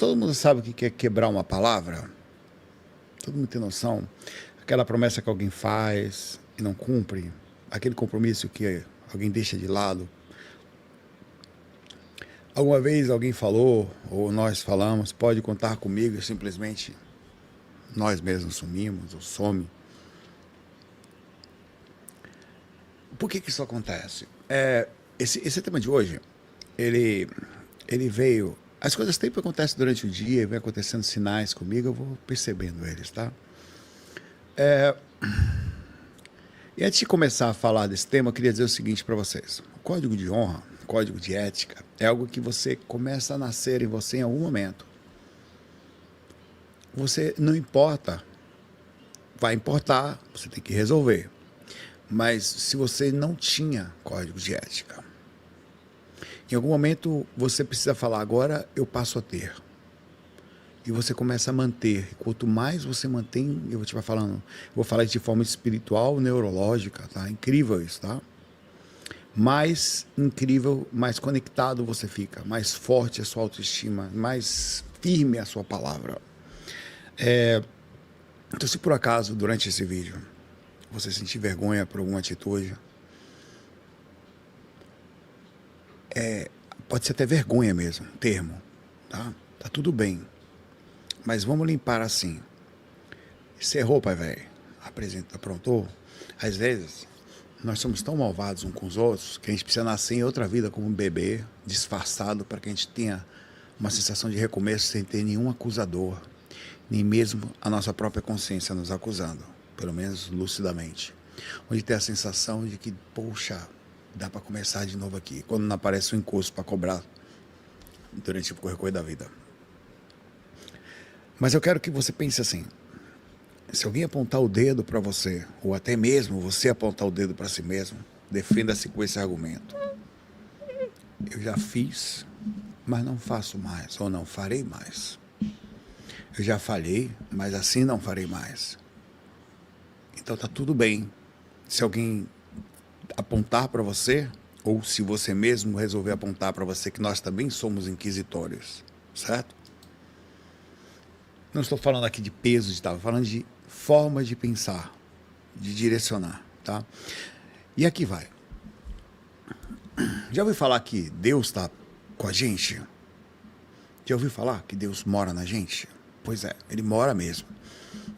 todo mundo sabe o que é quebrar uma palavra? Todo mundo tem noção? Aquela promessa que alguém faz e não cumpre, aquele compromisso que alguém deixa de lado. Alguma vez alguém falou, ou nós falamos, pode contar comigo, e simplesmente nós mesmos sumimos, ou some. Por que isso acontece? Esse tema de hoje, ele veio... As coisas sempre acontecem durante o dia, vem acontecendo sinais comigo, eu vou percebendo eles, tá? E antes de começar a falar desse tema, eu queria dizer o seguinte para vocês. O código de honra, o código de ética, é algo que você começa a nascer em você em algum momento. Você não importa, vai importar, você tem que resolver. Mas se você não tinha código de ética, em algum momento você precisa falar, agora eu passo a ter. E você começa a manter. Quanto mais você mantém, eu vou te falando, eu vou falar de forma espiritual, neurológica, tá? Incrível isso, tá? Mais incrível, mais conectado você fica, mais forte a sua autoestima, mais firme a sua palavra. Então, se por acaso, durante esse vídeo, você sentir vergonha por alguma atitude, pode ser até vergonha mesmo, termo, tá? Tá tudo bem. Mas vamos limpar assim. Você errou, pai velho. Aprontou. Às vezes, nós somos tão malvados uns com os outros que a gente precisa nascer em outra vida como um bebê, disfarçado, para que a gente tenha uma sensação de recomeço sem ter nenhum acusador, nem mesmo a nossa própria consciência nos acusando, pelo menos lucidamente. Onde tem a sensação de que, poxa, dá para começar de novo aqui, quando não aparece um encosto para cobrar durante o correr da vida. Mas eu quero que você pense assim, se alguém apontar o dedo para você, ou até mesmo você apontar o dedo para si mesmo, defenda-se com esse argumento. Eu já fiz, mas não faço mais, ou não farei mais. Eu já falhei, mas assim não farei mais. Então tá tudo bem. Se alguém apontar para você, ou se você mesmo resolver apontar para você, que nós também somos inquisitórios, certo? Não estou falando aqui de peso de tal, estou falando de forma de pensar, de direcionar, tá? E aqui vai. Já ouviu falar que Deus está com a gente? Já ouviu falar que Deus mora na gente? Pois é, Ele mora mesmo.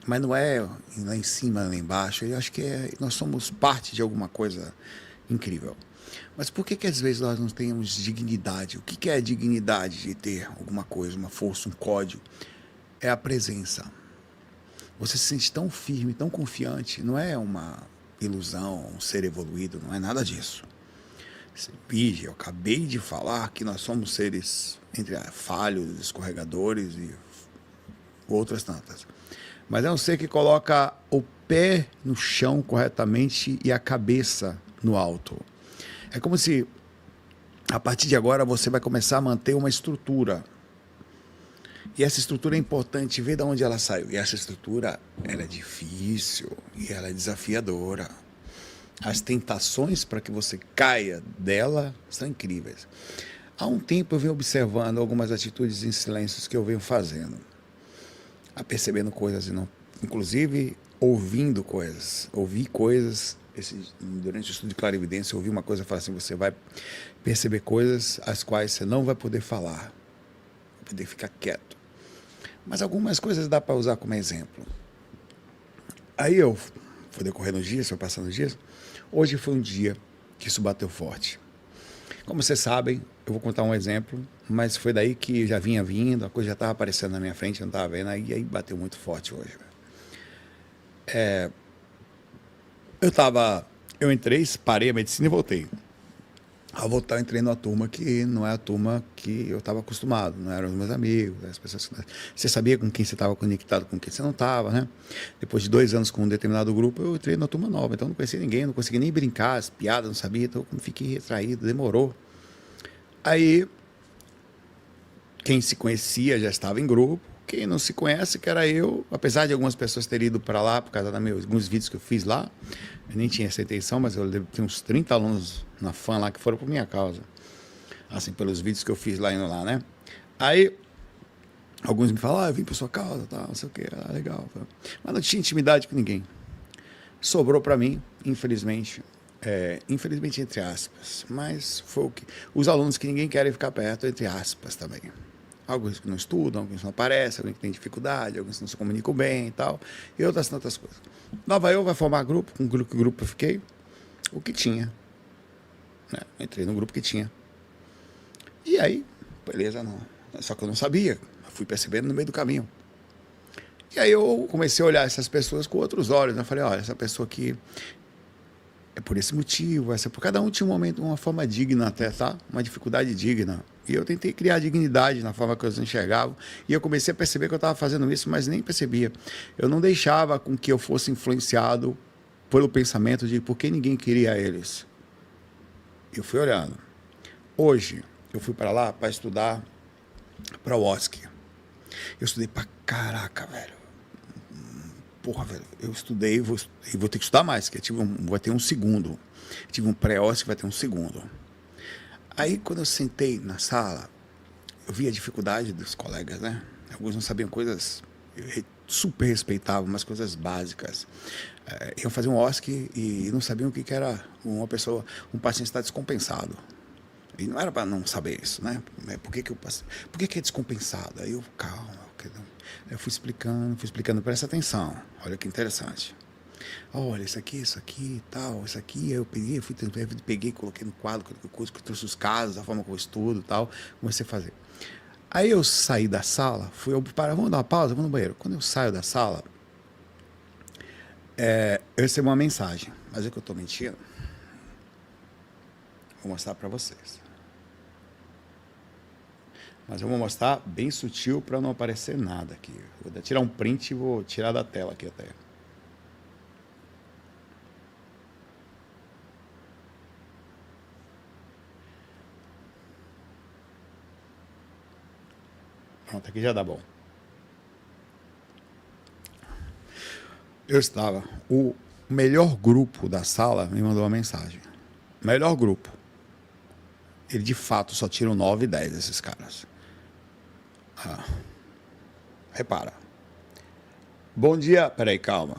Mas não é lá em cima, lá embaixo. Eu acho que nós somos parte de alguma coisa incrível. Mas por que às vezes nós não temos dignidade? O que é a dignidade de ter alguma coisa, uma força, um código? É a presença. Você se sente tão firme, tão confiante. Não é uma ilusão, um ser evoluído, não é nada disso. Eu acabei de falar que nós somos seres entre falhos, escorregadores e outras tantas. Mas é um ser que coloca o pé no chão corretamente e a cabeça no alto. É como se, a partir de agora, você vai começar a manter uma estrutura. E essa estrutura é importante ver de onde ela saiu. E essa estrutura, ela é difícil e ela é desafiadora. As tentações para que você caia dela são incríveis. Há um tempo eu venho observando algumas atitudes em silêncios que eu venho fazendo. A percebendo coisas, inclusive ouvindo coisas. Ouvi coisas, durante o estudo de clarividência, eu ouvi uma coisa e falei assim, você vai perceber coisas as quais você não vai poder falar. Vai poder ficar quieto. Mas algumas coisas dá para usar como exemplo. Aí eu fui decorrendo os dias, foi passando os dias. Hoje foi um dia que isso bateu forte. Como vocês sabem, eu vou contar um exemplo, mas foi daí que já vinha vindo, a coisa já estava aparecendo na minha frente, eu não estava vendo, aí bateu muito forte hoje. Eu entrei, parei a medicina e voltei. Ao voltar, eu entrei numa turma que não é a turma que eu estava acostumado, não eram os meus amigos, as pessoas que... Você sabia com quem você estava conectado, com quem você não estava, né? Depois de 2 anos com um determinado grupo, eu entrei numa turma nova, então não conhecia ninguém, não consegui nem brincar, as piadas, não sabia, então fiquei retraído, demorou. Aí, quem se conhecia já estava em grupo, quem não se conhece, que era eu, apesar de algumas pessoas terem ido para lá por causa de alguns vídeos que eu fiz lá, eu nem tinha essa intenção, mas eu tenho uns 30 alunos na FAM lá que foram por minha causa, assim, pelos vídeos que eu fiz lá indo lá, né? Aí, Alguns me falam, eu vim por sua causa, tal, não sei o que, legal. Tal. Mas não tinha intimidade com ninguém. Sobrou para mim, infelizmente, infelizmente entre aspas, mas foi o que os alunos que ninguém quer ficar perto, entre aspas também. Alguns que não estudam, alguns que não aparecem, alguns que têm dificuldade, alguns que não se comunicam bem e tal, e outras tantas coisas. Nova eu vai formar grupo, com o grupo eu fiquei, o que tinha. Né? Entrei no grupo que tinha. E aí, beleza, não. Só que eu não sabia, eu fui percebendo no meio do caminho. E aí eu comecei a olhar essas pessoas com outros olhos. Né? Eu falei, olha, essa pessoa aqui é por esse motivo, essa por cada um tinha um momento, uma forma digna até, tá? Uma dificuldade digna. E eu tentei criar dignidade na forma que eles enxergavam. E eu comecei a perceber que eu estava fazendo isso, mas nem percebia. Eu não deixava com que eu fosse influenciado pelo pensamento de por que ninguém queria eles. Eu fui olhando. Hoje, eu fui para lá para estudar para o OSC. Eu estudei pra caraca, velho. Porra, velho, eu estudei e vou ter que estudar mais, porque vai ter um segundo. Tive um pré-OSC, vai ter um segundo. Aí, quando eu sentei na sala, eu vi a dificuldade dos colegas, né? Alguns não sabiam coisas, super respeitavam, mas coisas básicas. Iam fazer um OSC e não sabiam o que era uma pessoa, um paciente estar descompensado. E não era para não saber isso, né? Por que é descompensado? Aí eu, calma. Eu fui explicando, presta atenção. Olha que interessante. Olha, isso aqui, tal, isso aqui, eu peguei, coloquei no quadro, trouxe os casos, a forma como eu estudo e tal, comecei a fazer. Aí eu saí da sala, vamos dar uma pausa, vamos no banheiro. Quando eu saio da sala, eu recebi uma mensagem, mas é que eu estou mentindo. Vou mostrar para vocês. Mas eu vou mostrar bem sutil para não aparecer nada aqui. Vou tirar um print e vou tirar da tela aqui até. Pronto, aqui já dá bom. Eu estava. O melhor grupo da sala me mandou uma mensagem. Melhor grupo. Ele de fato só tira 9 e 10 esses caras. Repara. Bom dia. Peraí, calma.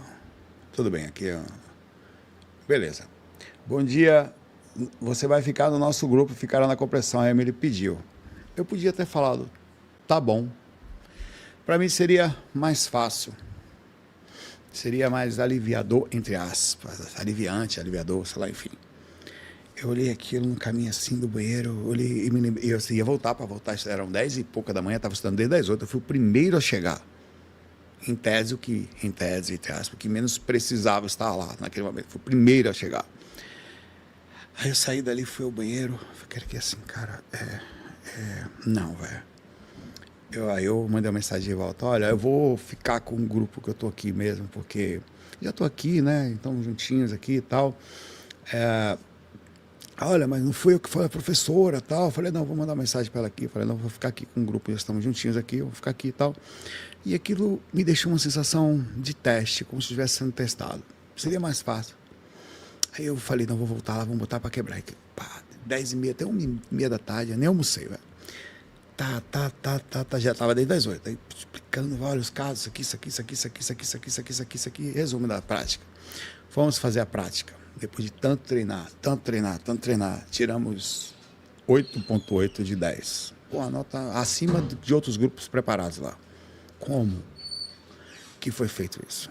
Tudo bem, aqui. Beleza. Bom dia. Você vai ficar no nosso grupo, ficará na compressão. A Emily pediu. Eu podia ter falado, tá bom. Para mim seria mais fácil. Seria mais aliviador, entre aspas. Aliviante, aliviador, sei lá, enfim. Eu olhei aquilo no caminho assim do banheiro, olhei e me lembrei, eu ia voltar, eram 10 e pouca da manhã, estava estudando desde as 8, eu fui o primeiro a chegar. Em tese, entre aspas, o que menos precisava estar lá naquele momento, fui o primeiro a chegar. Aí eu saí dali, fui ao banheiro, fiquei assim, cara, não, velho. Aí eu mandei uma mensagem de volta, olha, eu vou ficar com o grupo que eu tô aqui mesmo, porque já tô aqui, né, então juntinhos aqui e tal. Olha, mas não fui eu que foi a professora, tal. Eu falei, não, vou mandar mensagem para ela aqui. Eu falei, não, vou ficar aqui com o grupo, já estamos juntinhos aqui, eu vou ficar aqui e tal. E aquilo me deixou uma sensação de teste, como se estivesse sendo testado. Seria mais fácil. Aí eu falei, não, vou voltar lá, vamos botar para quebrar. Pá, 10h30, até 1h30 da tarde, eu nem almocei, velho. Já estava desde as 8. Aí explicando vários casos, isso aqui, resumo da prática. Vamos fazer a prática. Depois de tanto treinar, tiramos 8,8 de 10. Pô, a nota acima de outros grupos preparados lá. Como que foi feito isso?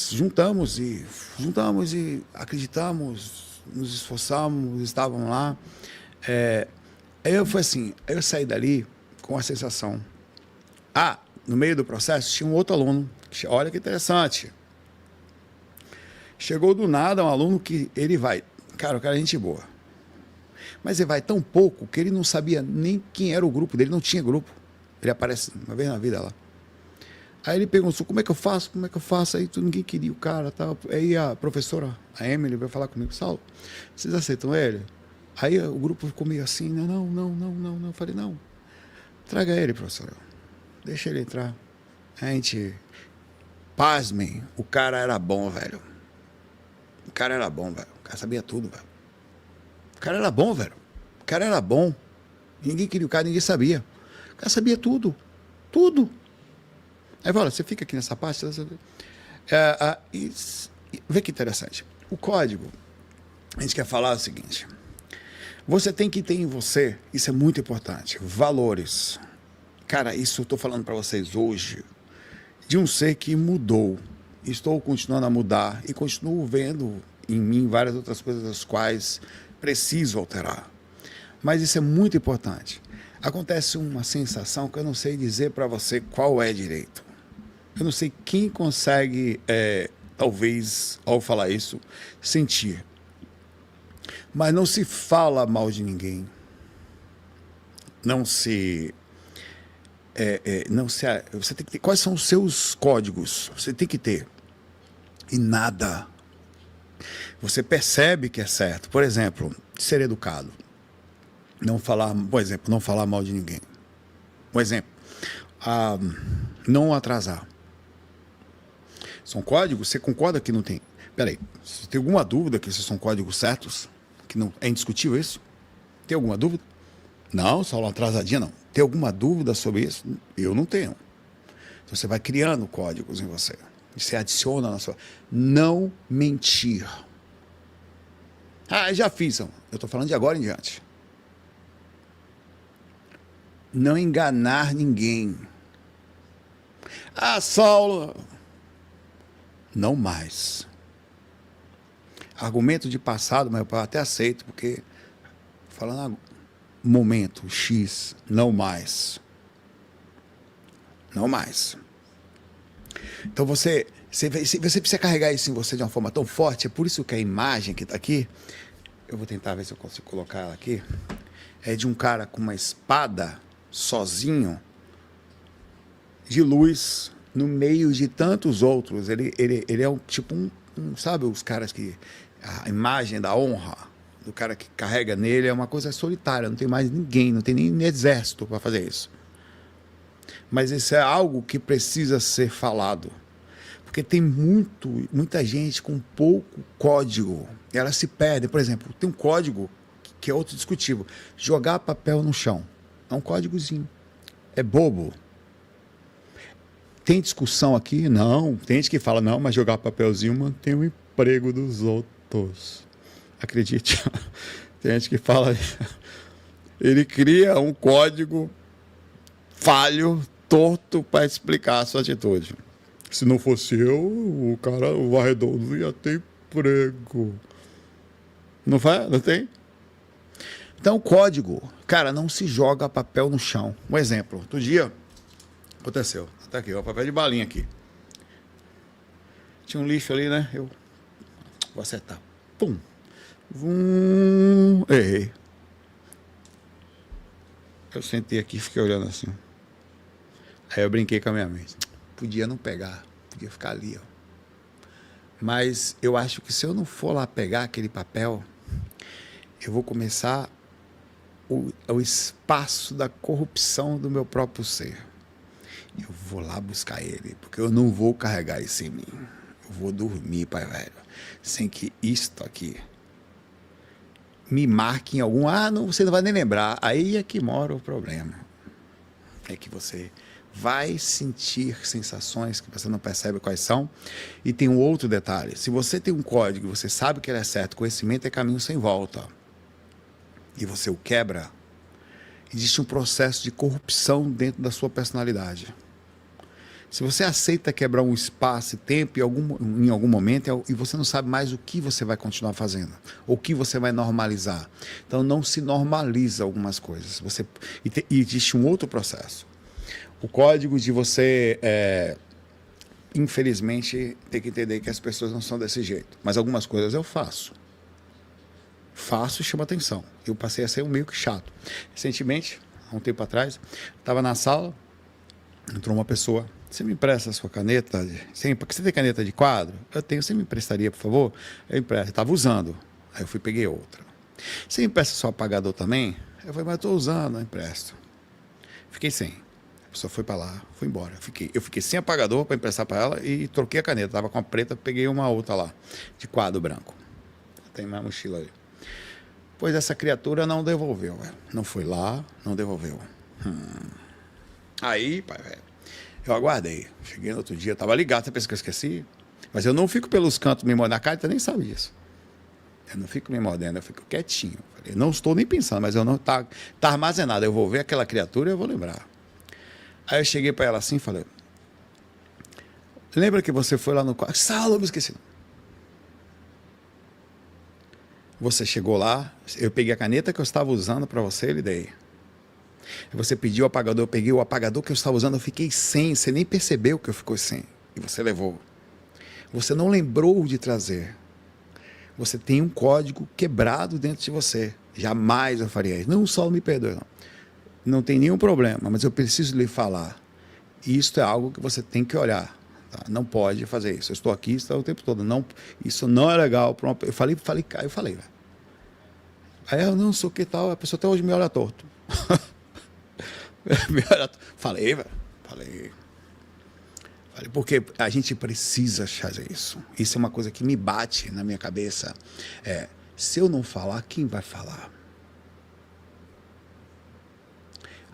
Juntamos e acreditamos, nos esforçamos, estávamos lá. Aí eu saí dali com a sensação. No meio do processo tinha um outro aluno. Olha que interessante. Chegou do nada um aluno que ele vai. Cara, o cara é gente boa. Mas ele vai tão pouco que ele não sabia nem quem era o grupo dele, não tinha grupo. Ele aparece uma vez na vida lá. Aí ele perguntou, como é que eu faço? Aí ninguém queria o cara, tal. Aí a professora, a Emily, veio falar comigo, Saulo, vocês aceitam ele? Aí o grupo ficou meio assim, não. Eu falei, não, traga ele, professora. Deixa ele entrar. Pasmem, o cara era bom, velho. O cara sabia tudo, velho. O cara era bom. Ninguém queria o cara, ninguém sabia. O Ela sabia tudo. Tudo. Aí fala, você fica aqui nessa parte. Vê que interessante. O código, a gente quer falar o seguinte. Você tem que ter em você, isso é muito importante, valores. Cara, isso eu estou falando para vocês hoje, de um ser que mudou. Estou continuando a mudar e continuo vendo em mim várias outras coisas das quais preciso alterar. Mas isso é muito importante. Acontece uma sensação que eu não sei dizer para você qual é direito. Eu não sei quem consegue, talvez, ao falar isso, sentir. Mas não se fala mal de ninguém. Não se... você tem que ter, quais são os seus códigos? Você tem que ter. E nada. Você percebe que é certo. Por exemplo, ser educado. Por exemplo, não falar mal de ninguém. Por exemplo, não atrasar. São códigos? Você concorda que não tem? Peraí, você tem alguma dúvida que esses são códigos certos? Que não é indiscutível isso? Tem alguma dúvida? Não, só uma atrasadinha não. Tem alguma dúvida sobre isso? Eu não tenho. Então você vai criando códigos em você. Você adiciona na sua... Não mentir. Já fiz. Eu estou falando de agora em diante. Não enganar ninguém. Saulo... Não mais. Argumento de passado, mas eu até aceito, porque falando momento X, não mais. Não mais. Então você precisa carregar isso em você de uma forma tão forte, é por isso que a imagem que está aqui, eu vou tentar ver se eu consigo colocar ela aqui, é de um cara com uma espada, sozinho, de luz, no meio de tantos outros. Ele é um tipo sabe os caras que... A imagem da honra do cara que carrega nele é uma coisa solitária, não tem mais ninguém, não tem nem exército para fazer isso. Mas isso é algo que precisa ser falado. Porque tem muita gente com pouco código. Ela se perde. Por exemplo, tem um código que é outro discutível. Jogar papel no chão. É um códigozinho. É bobo. Tem discussão aqui? Não. Tem gente que fala, não, mas jogar papelzinho mantém o emprego dos outros. Acredite. Tem gente que fala... Ele cria um código falho, torto, para explicar a sua atitude. Se não fosse eu, o cara, o varredor, não ia ter emprego. Não faz? Não tem? Então, código. Cara, não se joga papel no chão. Um exemplo. Outro dia, aconteceu. Tá aqui, ó, papel de balinha aqui. Tinha um lixo ali, né? Eu vou acertar. Pum. Errei. Eu sentei aqui e fiquei olhando assim. Aí eu brinquei com a minha mente. Podia não pegar, podia ficar ali, ó. Mas eu acho que se eu não for lá pegar aquele papel, eu vou começar o espaço da corrupção do meu próprio ser. Eu vou lá buscar ele, porque eu não vou carregar isso em mim. Eu vou dormir, pai velho, sem que isto aqui me marque em algum... não, você não vai nem lembrar. Aí é que mora o problema. É que você vai sentir sensações que você não percebe quais são. E tem um outro detalhe. Se você tem um código e você sabe que ele é certo, conhecimento é caminho sem volta, e você o quebra, existe um processo de corrupção dentro da sua personalidade. Se você aceita quebrar um espaço e tempo em algum momento, e você não sabe mais o que você vai continuar fazendo, ou o que você vai normalizar. Então não se normaliza algumas coisas. E existe um outro processo. O código de você, infelizmente, tem que entender que as pessoas não são desse jeito. Mas algumas coisas eu faço. Faço e chama atenção. Eu passei a ser meio que chato. Recentemente, há um tempo atrás, estava na sala, entrou uma pessoa. Você me empresta a sua caneta? Porque você tem caneta de quadro? Eu tenho. Você me emprestaria, por favor? Eu empresto. Eu estava usando. Aí eu fui e peguei outra. Você me empresta seu apagador também? Eu falei, mas eu estou usando, eu empresto. Fiquei sem. A pessoa foi para lá, foi embora. Eu fiquei sem apagador para emprestar para ela e troquei a caneta. Estava com a preta, peguei uma outra lá, de quadro branco. Tem minha mochila ali. Pois essa criatura não devolveu. Não foi lá, não devolveu. Aí, pai, velho, eu aguardei. Cheguei no outro dia, tava ligado, você pensa que eu esqueci? Mas eu não fico pelos cantos me mordendo. A Cátia nem sabe disso. Eu não fico me mordendo, eu fico quietinho. Falei, não estou nem pensando, mas eu não tá armazenado. Eu vou ver aquela criatura e eu vou lembrar. Aí eu cheguei para ela assim e falei, lembra que você foi lá no quarto? Saulo, eu me esqueci. Você chegou lá, eu peguei a caneta que eu estava usando para você e lhe dei. Você pediu o apagador, eu peguei o apagador que eu estava usando, eu fiquei sem, você nem percebeu que eu ficou sem. E você levou. Você não lembrou de trazer. Você tem um código quebrado dentro de você. Jamais eu faria isso. Não, só me perdoe. Não tem nenhum problema, mas eu preciso lhe falar. Isso é algo que você tem que olhar. Tá? Não pode fazer isso. Eu estou aqui, estou o tempo todo. Não, isso não é legal. Eu falei. Aí eu não sei o que tal, a pessoa até hoje me olha torto. Falei, velho. Falei, porque a gente precisa fazer isso. Isso é uma coisa que me bate na minha cabeça. Se eu não falar, quem vai falar?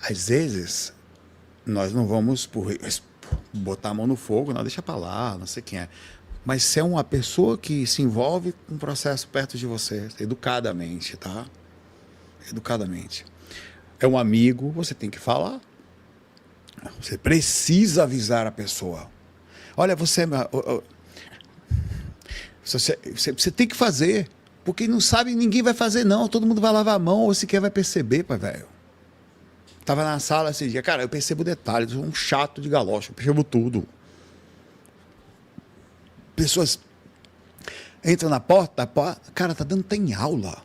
Às vezes, nós não vamos botar a mão no fogo, não, deixa pra lá, não sei quem é. Mas se é uma pessoa que se envolve com um processo perto de você, educadamente, tá? Educadamente. É um amigo, você tem que falar. Você precisa avisar a pessoa. Olha, você tem que fazer. Porque não sabe, ninguém vai fazer, não. Todo mundo vai lavar a mão ou sequer vai perceber, pai, velho. Tava na sala esse dia. Cara, eu percebo detalhes. Eu sou um chato de galocha. Eu percebo tudo. Pessoas entram na porta, cara, tá em aula.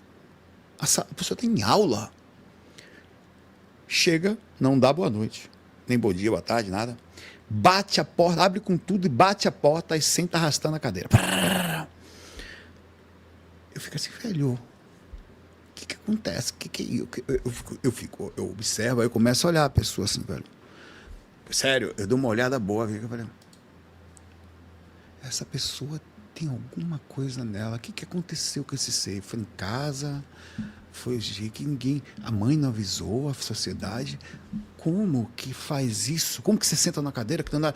A pessoa tá em aula. Chega, não dá boa noite. Nem bom dia, boa tarde, nada. Bate a porta, abre com tudo e bate a porta e senta arrastando a cadeira. Eu fico assim, velho. O que acontece? Eu observo, aí eu começo a olhar a pessoa assim, velho. Sério, eu dou uma olhada boa, viu? Eu falei, essa pessoa tem alguma coisa nela. O que aconteceu com esse ser? Foi em casa? Foi que ninguém... A mãe não avisou, a sociedade. Como que faz isso? Como que você senta na cadeira que tá andando...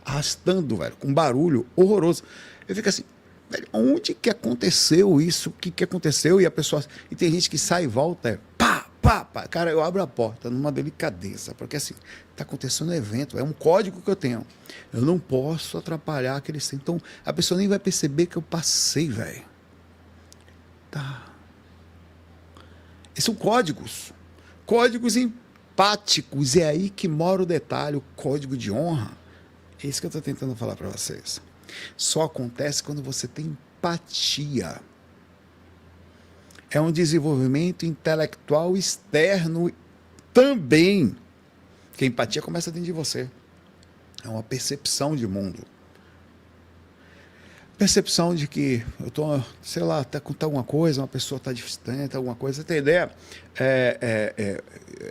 arrastando, velho, com um barulho horroroso. Eu fico assim, velho, onde que aconteceu isso? O que aconteceu? E a pessoa... E tem gente que sai e volta, pá. Cara, eu abro a porta numa delicadeza, porque assim, tá acontecendo um evento, é um código que eu tenho. Eu não posso atrapalhar aquele... Então, a pessoa nem vai perceber que eu passei, velho. Tá. Esses são códigos. Códigos empáticos. É aí que mora o detalhe, o código de honra. É isso que eu estou tentando falar para vocês. Só acontece quando você tem empatia. É um desenvolvimento intelectual externo também. Porque a empatia começa dentro de você. É uma percepção de mundo. Percepção de que eu estou, sei lá, até contar alguma coisa, uma pessoa está distante, alguma coisa. Você tem ideia?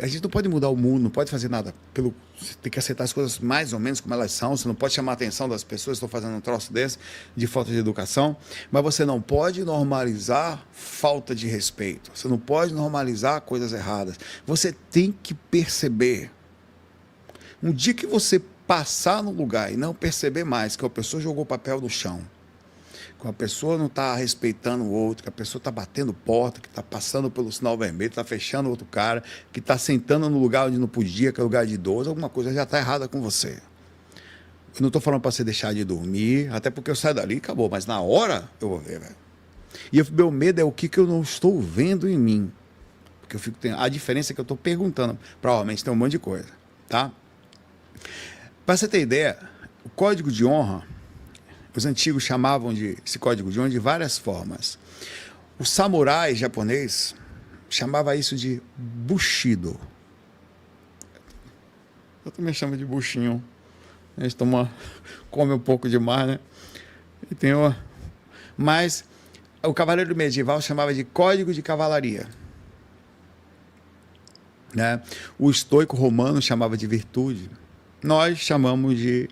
A gente não pode mudar o mundo, não pode fazer nada. Você tem que aceitar as coisas mais ou menos como elas são. Você não pode chamar a atenção das pessoas. Estou fazendo um troço desse de falta de educação. Mas você não pode normalizar falta de respeito. Você não pode normalizar coisas erradas. Você tem que perceber. Um dia que você passar no lugar e não perceber mais que a pessoa jogou papel no chão, que a pessoa não está respeitando o outro, que a pessoa está batendo porta, que está passando pelo sinal vermelho, está fechando outro cara, que está sentando no lugar onde não podia, que é lugar de idoso, alguma coisa já está errada com você. Eu não estou falando para você deixar de dormir, até porque eu saio dali e acabou, mas na hora eu vou ver, velho. E o meu medo é o que eu não estou vendo em mim. Porque a diferença é que eu estou perguntando, provavelmente tem um monte de coisa, tá? Para você ter ideia, o código de honra, os antigos chamavam esse código de honra de várias formas. O samurai japonês chamava isso de bushido. Eu também chamo de buchinho. A gente come um pouco demais, né? E tem mas o cavaleiro medieval chamava de código de cavalaria. Né? O estoico romano chamava de virtude. Nós chamamos de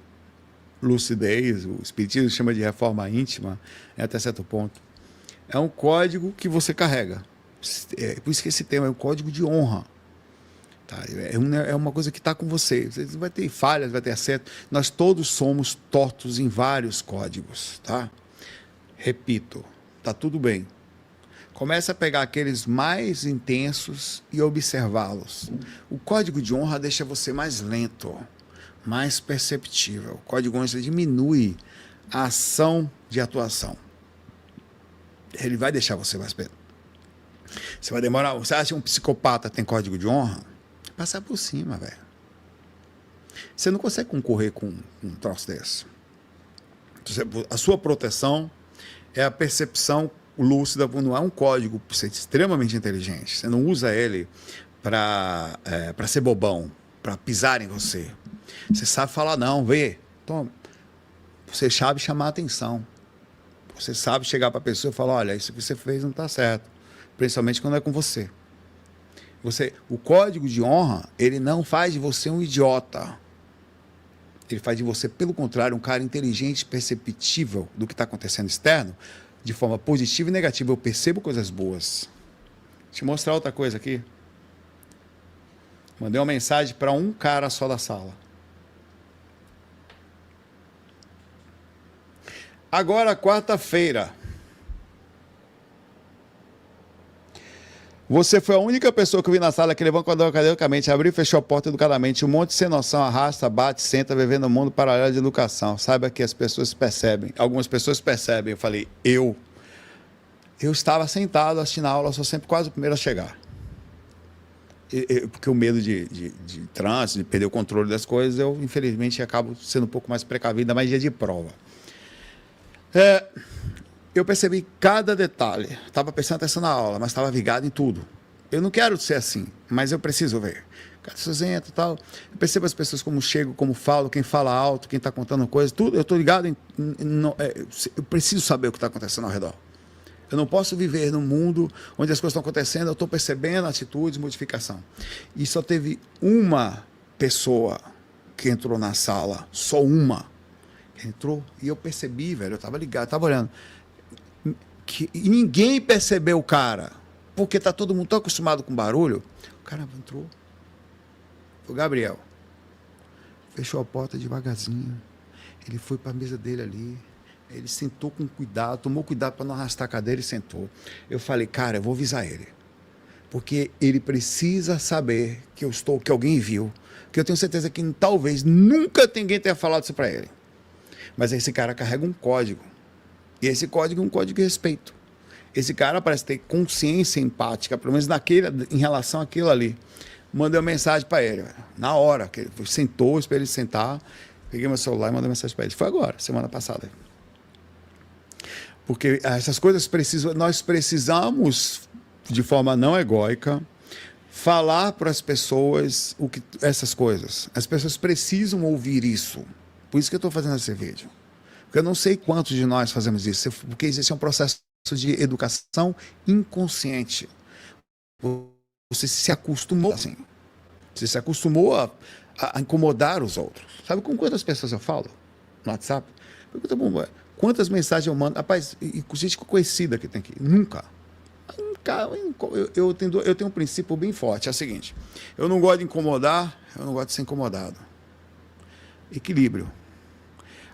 lucidez, o espiritismo chama de reforma íntima, até certo ponto. É um código que você carrega. Por isso que esse tema é um código de honra. Tá? É uma coisa que está com você. Você vai ter falhas, vai ter acerto. Nós todos somos tortos em vários códigos. Tá? Repito, tá tudo bem. Comece a pegar aqueles mais intensos e observá-los. O código de honra deixa você mais lento, mais perceptível. O código de honra diminui a ação de atuação. Ele vai deixar você mais perto. Você vai demorar. Você acha que um psicopata tem código de honra? Passar por cima, velho. Você não consegue concorrer com um troço desse. A sua proteção é a percepção lúcida, não é um código para ser extremamente inteligente. Você não usa ele para ser bobão, para pisar em você. Você sabe falar não, vê. Toma. Você sabe chamar a atenção. Você sabe chegar para a pessoa e falar, olha, isso que você fez não está certo. Principalmente quando é com você. O código de honra, ele não faz de você um idiota. Ele faz de você, pelo contrário, um cara inteligente, perceptível do que está acontecendo externo, de forma positiva e negativa. Eu percebo coisas boas. Deixa eu mostrar outra coisa aqui. Mandei uma mensagem para um cara só da sala. Agora, quarta-feira. Você foi a única pessoa que eu vi na sala que levantou academicamente, abriu e fechou a porta educadamente. Um monte sem noção, arrasta, bate, senta, vivendo no mundo paralelo de educação. Saiba que as pessoas percebem. Algumas pessoas percebem. Eu falei, eu estava sentado assistindo a aula, eu sou sempre quase o primeiro a chegar. Porque o medo de trânsito, de perder o controle das coisas, eu, infelizmente, acabo sendo um pouco mais precavido, ainda mais dia de prova. Eu percebi cada detalhe. Estava prestando atenção na aula, mas estava ligado em tudo. Eu não quero ser assim, mas eu preciso ver. Cada cinzento e tal. Eu percebo as pessoas como chegam, como falam, quem fala alto, quem está contando coisas, tudo. Eu estou ligado eu preciso saber o que está acontecendo ao redor. Eu não posso viver num mundo onde as coisas estão acontecendo, eu estou percebendo atitudes, modificação. E só teve uma pessoa que entrou na sala, só uma. Entrou e eu percebi, velho, eu estava ligado, estava olhando. E ninguém percebeu o cara, porque tá todo mundo tão acostumado com barulho. O cara entrou. Foi o Gabriel. Fechou a porta devagarzinho. Ele foi para a mesa dele ali. Ele sentou com cuidado, tomou cuidado para não arrastar a cadeira e sentou. Eu falei, cara, eu vou avisar ele. Porque ele precisa saber que alguém viu. Que eu tenho certeza que talvez nunca ninguém tenha falado isso para ele. Mas esse cara carrega um código. E esse código é um código de respeito. Esse cara parece ter consciência empática, pelo menos em relação àquilo ali. Mandei uma mensagem para ele, na hora, que ele sentou, esperei ele sentar, peguei meu celular e mandei uma mensagem para ele. Foi agora, semana passada. Porque essas coisas nós precisamos, de forma não egóica, falar para as pessoas essas coisas. As pessoas precisam ouvir isso. Por isso que eu estou fazendo esse vídeo. Porque eu não sei quantos de nós fazemos isso, porque existe um processo de educação inconsciente. Você se acostumou assim. Você se acostumou a incomodar os outros. Sabe com quantas pessoas eu falo no WhatsApp? Pergunta, quantas mensagens eu mando? Rapaz, e gente conhecida que tem aqui. Nunca. Eu tenho um princípio bem forte. É o seguinte, eu não gosto de incomodar, eu não gosto de ser incomodado. Equilíbrio.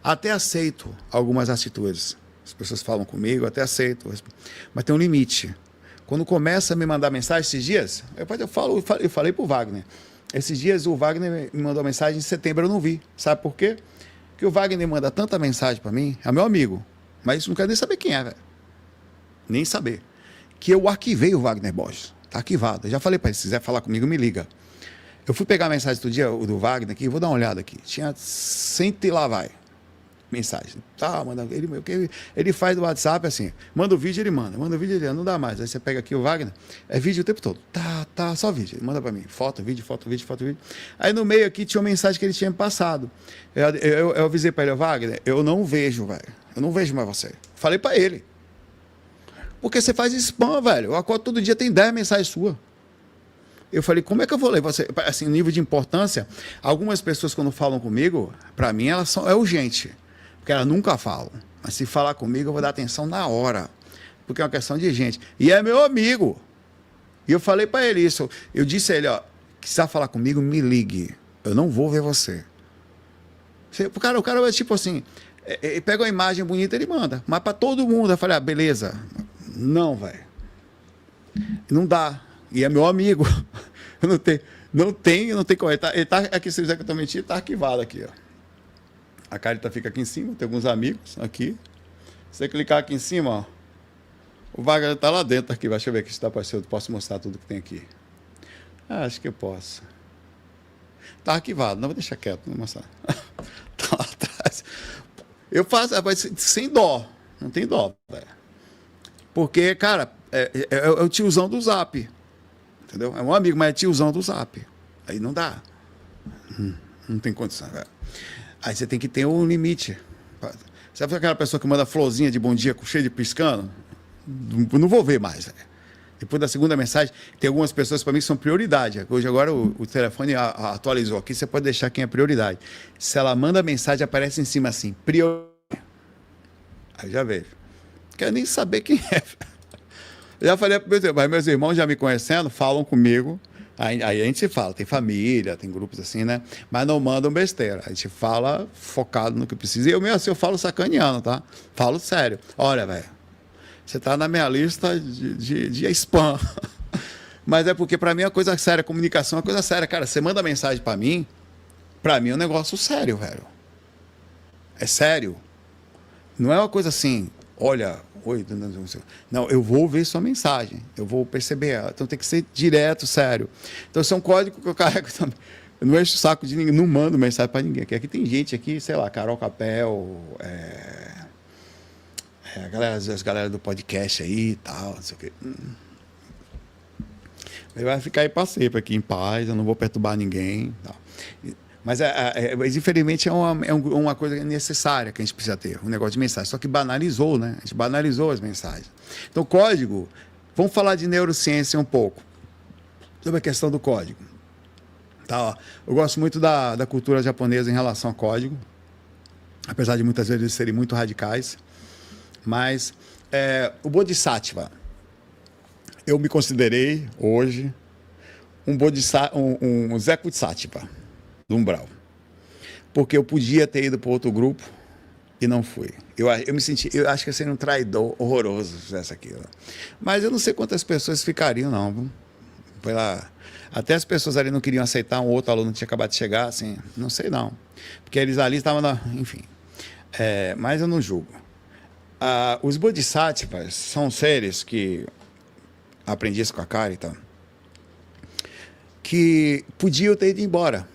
Até aceito algumas atitudes. As pessoas falam comigo, até aceito. Mas tem um limite. Quando começa a me mandar mensagem, esses dias, eu falei para o Wagner. Esses dias o Wagner me mandou mensagem em setembro, eu não vi. Sabe por quê? Porque o Wagner manda tanta mensagem para mim, é meu amigo, mas não quero nem saber quem é, velho. Nem saber. Que eu arquivei o Wagner Borges. Está arquivado. Eu já falei para ele, se quiser falar comigo, me liga. Eu fui pegar a mensagem do dia do Wagner aqui, vou dar uma olhada aqui. Tinha 100 e lá vai. Mensagem. Tá, ele faz do WhatsApp assim, manda o vídeo, ele manda o vídeo, ele não dá mais. Aí você pega aqui o Wagner, é vídeo o tempo todo. Tá, só vídeo. Ele manda pra mim, foto, vídeo. Aí no meio aqui tinha uma mensagem que ele tinha me passado. Eu avisei pra ele, Wagner, eu não vejo, velho. Eu não vejo mais você. Falei pra ele. Porque você faz spam, velho. Eu acordo todo dia, tem 10 mensagens suas. Eu falei, como é que eu vou ler você? Assim, nível de importância, algumas pessoas quando falam comigo, pra mim é urgente. Porque elas nunca falam. Mas se falar comigo, eu vou dar atenção na hora. Porque é uma questão de gente. E é meu amigo. E eu falei para ele isso. Eu disse a ele, ó, Precisar falar comigo, me ligue. Eu não vou ver você. O cara é tipo assim, pega uma imagem bonita e ele manda. Mas para todo mundo, eu falei, beleza. Não, velho. Não dá. E é meu amigo. Eu não tenho como. Ele tá aqui, se quiser que eu tô mentindo, tá arquivado aqui, ó. A carta fica aqui em cima, tem alguns amigos aqui. Se você clicar aqui em cima, ó, o Wagner tá lá dentro aqui. Deixa eu ver aqui se tá aparecendo. Posso mostrar tudo que tem aqui. Acho que eu posso. Tá arquivado, não vou deixar quieto, não vou mostrar. Tá lá atrás. Eu faço, sem dó. Não tem dó, velho. Porque, cara, é o tiozão do Zap. Entendeu? É um amigo, mas é tiozão do Zap. Aí não dá. Não tem condição, velho. Aí você tem que ter um limite. Sabe aquela pessoa que manda florzinha de bom dia, cheio de piscando? Não vou ver mais, velho. Depois da segunda mensagem, tem algumas pessoas para mim que são prioridade. Hoje agora o telefone atualizou aqui, você pode deixar quem é prioridade. Se ela manda mensagem, aparece em cima assim, prioridade. Aí já vejo. Quero nem saber quem é. Eu já falei para meus irmãos já me conhecendo, falam comigo. Aí a gente fala, tem família, tem grupos assim, né? Mas não mandam besteira. A gente fala focado no que precisa. E eu mesmo assim, eu falo sacaneando, tá? Falo sério. Olha, velho, você tá na minha lista de spam. Mas é porque para mim é uma coisa séria, comunicação é uma coisa séria. Cara, você manda mensagem para mim é um negócio sério, velho. É sério. Não é uma coisa assim, olha, oi, não, eu vou ver sua mensagem, eu vou perceber, então tem que ser direto, sério. Então isso é um código que eu carrego também. Eu não encho o saco de ninguém, não mando mensagem para ninguém. Aqui tem gente aqui, sei lá, Carol Capel, as galera do podcast aí e tal, não sei o quê. Ele vai ficar aí para sempre aqui em paz, eu não vou perturbar ninguém. Tal. Mas infelizmente é uma coisa necessária que a gente precisa ter, um negócio de mensagem. Só que banalizou, né? A gente banalizou as mensagens. Então, código, vamos falar de neurociência um pouco, sobre a questão do código. Tá, ó. Eu gosto muito da cultura japonesa em relação ao código, apesar de muitas vezes eles serem muito radicais. Mas o Bodhisattva, eu me considerei hoje um Zé Bodhisattva do umbral. Porque eu podia ter ido para outro grupo e não fui. Eu me senti, eu acho que eu seria um traidor horroroso se fizesse aquilo. Mas eu não sei quantas pessoas ficariam, não. Até as pessoas ali não queriam aceitar, um outro aluno que tinha acabado de chegar, assim, não sei não. Porque eles ali estavam, enfim. Mas eu não julgo. Os Bodhisattvas são seres que, aprendi isso com a Kari, então, que podiam ter ido embora.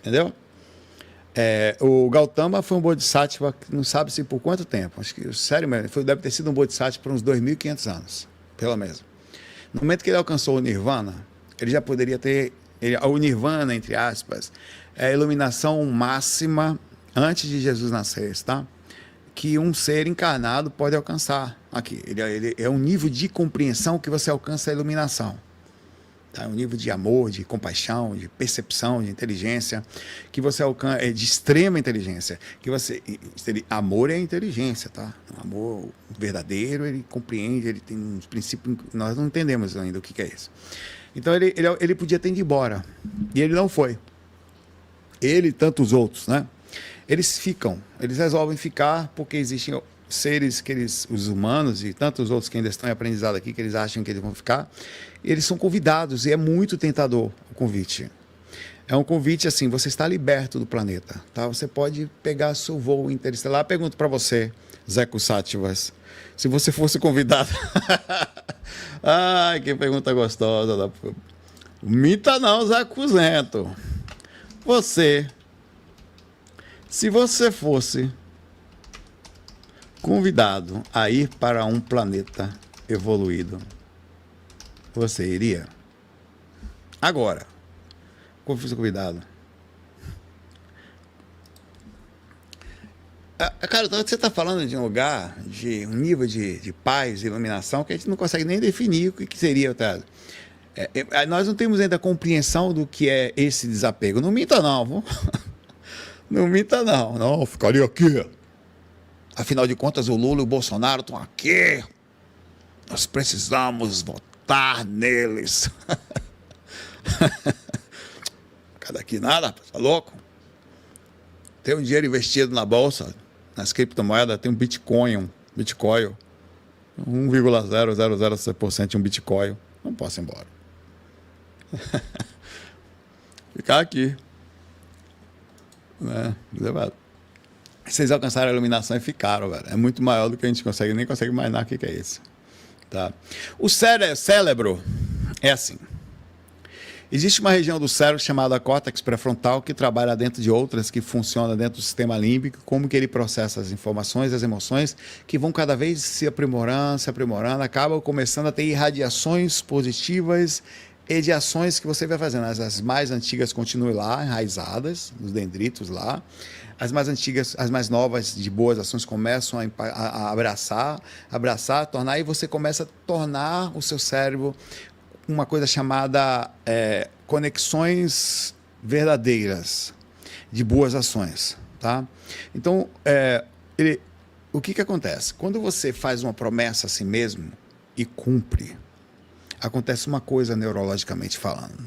Entendeu? O Gautama foi um Bodhisattva que não sabe se por quanto tempo. Acho que, sério mesmo, deve ter sido um Bodhisattva por uns 2.500 anos, pelo menos. No momento que ele alcançou o Nirvana, ele já poderia ter... o Nirvana, entre aspas, é a iluminação máxima antes de Jesus nascer, tá? Que um ser encarnado pode alcançar aqui. Ele é um nível de compreensão que você alcança a iluminação. Tá? Um nível de amor, de compaixão, de percepção, de inteligência, que você alcança, de extrema inteligência. Amor é inteligência, tá? O amor verdadeiro, ele compreende, ele tem uns princípios, nós não entendemos ainda o que é isso. Então ele podia ter ido embora, e ele não foi. Ele e tantos outros, né? Eles resolvem ficar porque existem seres os humanos e tantos outros que ainda estão em aprendizado aqui, que eles acham que eles vão ficar, eles são convidados, e é muito tentador o convite. É um convite assim, você está liberto do planeta, tá? Você pode pegar seu voo interestelar. Pergunto para você, Zé Bodhisattva, se você fosse convidado... Ai, que pergunta gostosa. Minta não, Zé Cuzento. Se você fosse convidado a ir para um planeta evoluído, você iria? Agora, como fosse convidado? Cara, você está falando de um lugar, de um nível de paz, iluminação, que a gente não consegue nem definir o que seria. Tá? Nós não temos ainda compreensão do que é esse desapego. Não minta não, viu? Não minta não. Não, ficaria aqui. Afinal de contas, o Lula e o Bolsonaro estão aqui. Nós precisamos votar neles. Cada aqui nada, rapaz, tá louco? Tem um dinheiro investido na bolsa, nas criptomoedas, tem um Bitcoin, 1,000% de um Bitcoin. Não posso ir embora. Ficar aqui. Né? Vocês alcançaram a iluminação e ficaram, velho. É muito maior do que a gente consegue, nem consegue imaginar o que é isso. Tá? O cérebro é assim. Existe uma região do cérebro chamada córtex pré-frontal que trabalha dentro de outras, que funciona dentro do sistema límbico, como que ele processa as informações, as emoções, que vão cada vez se aprimorando, acabam começando a ter irradiações positivas e de ações que você vai fazendo. As mais antigas continuam lá, enraizadas, nos dendritos lá. As mais antigas, as mais novas, de boas ações, começam a abraçar, tornar, e você começa a tornar o seu cérebro uma coisa chamada conexões verdadeiras de boas ações, tá? Então, o que acontece? Quando você faz uma promessa a si mesmo e cumpre, acontece uma coisa neurologicamente falando.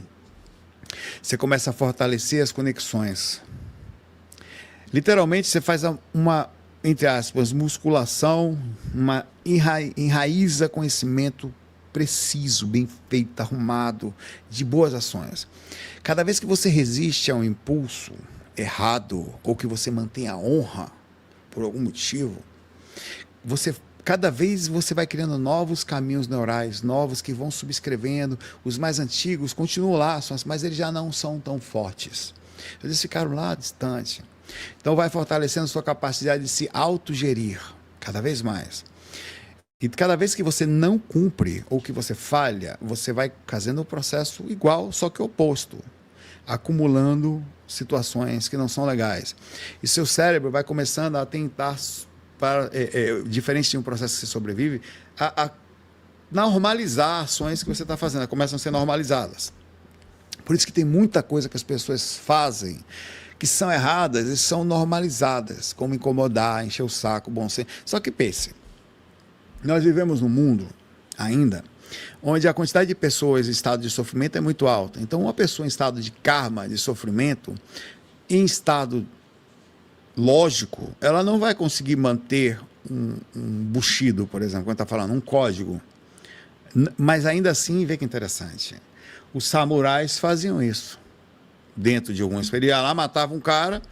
Você começa a fortalecer as conexões. Literalmente, você faz uma, entre aspas, musculação, uma enraiza conhecimento preciso, bem feito, arrumado, de boas ações. Cada vez que você resiste a um impulso errado ou que você mantém a honra por algum motivo, cada vez você vai criando novos caminhos neurais, novos que vão subscrevendo. Os mais antigos continuam lá, mas eles já não são tão fortes. Eles ficaram lá distante. Então vai fortalecendo sua capacidade de se autogerir cada vez mais. E cada vez que você não cumpre ou que você falha, você vai fazendo o processo igual, só que oposto, acumulando situações que não são legais. E seu cérebro vai começando a tentar, diferente de um processo que você sobrevive, a normalizar ações que você está fazendo, começam a ser normalizadas. Por isso que tem muita coisa que as pessoas fazem que são erradas e são normalizadas, como incomodar, encher o saco, bom senso. Só que pense, nós vivemos num mundo ainda onde a quantidade de pessoas em estado de sofrimento é muito alta. Então, uma pessoa em estado de karma, de sofrimento, em estado lógico, ela não vai conseguir manter um bushido, por exemplo, quando está falando, um código. Mas ainda assim, vê que interessante. Os samurais faziam isso. Dentro de alguma experiência, lá matava um cara,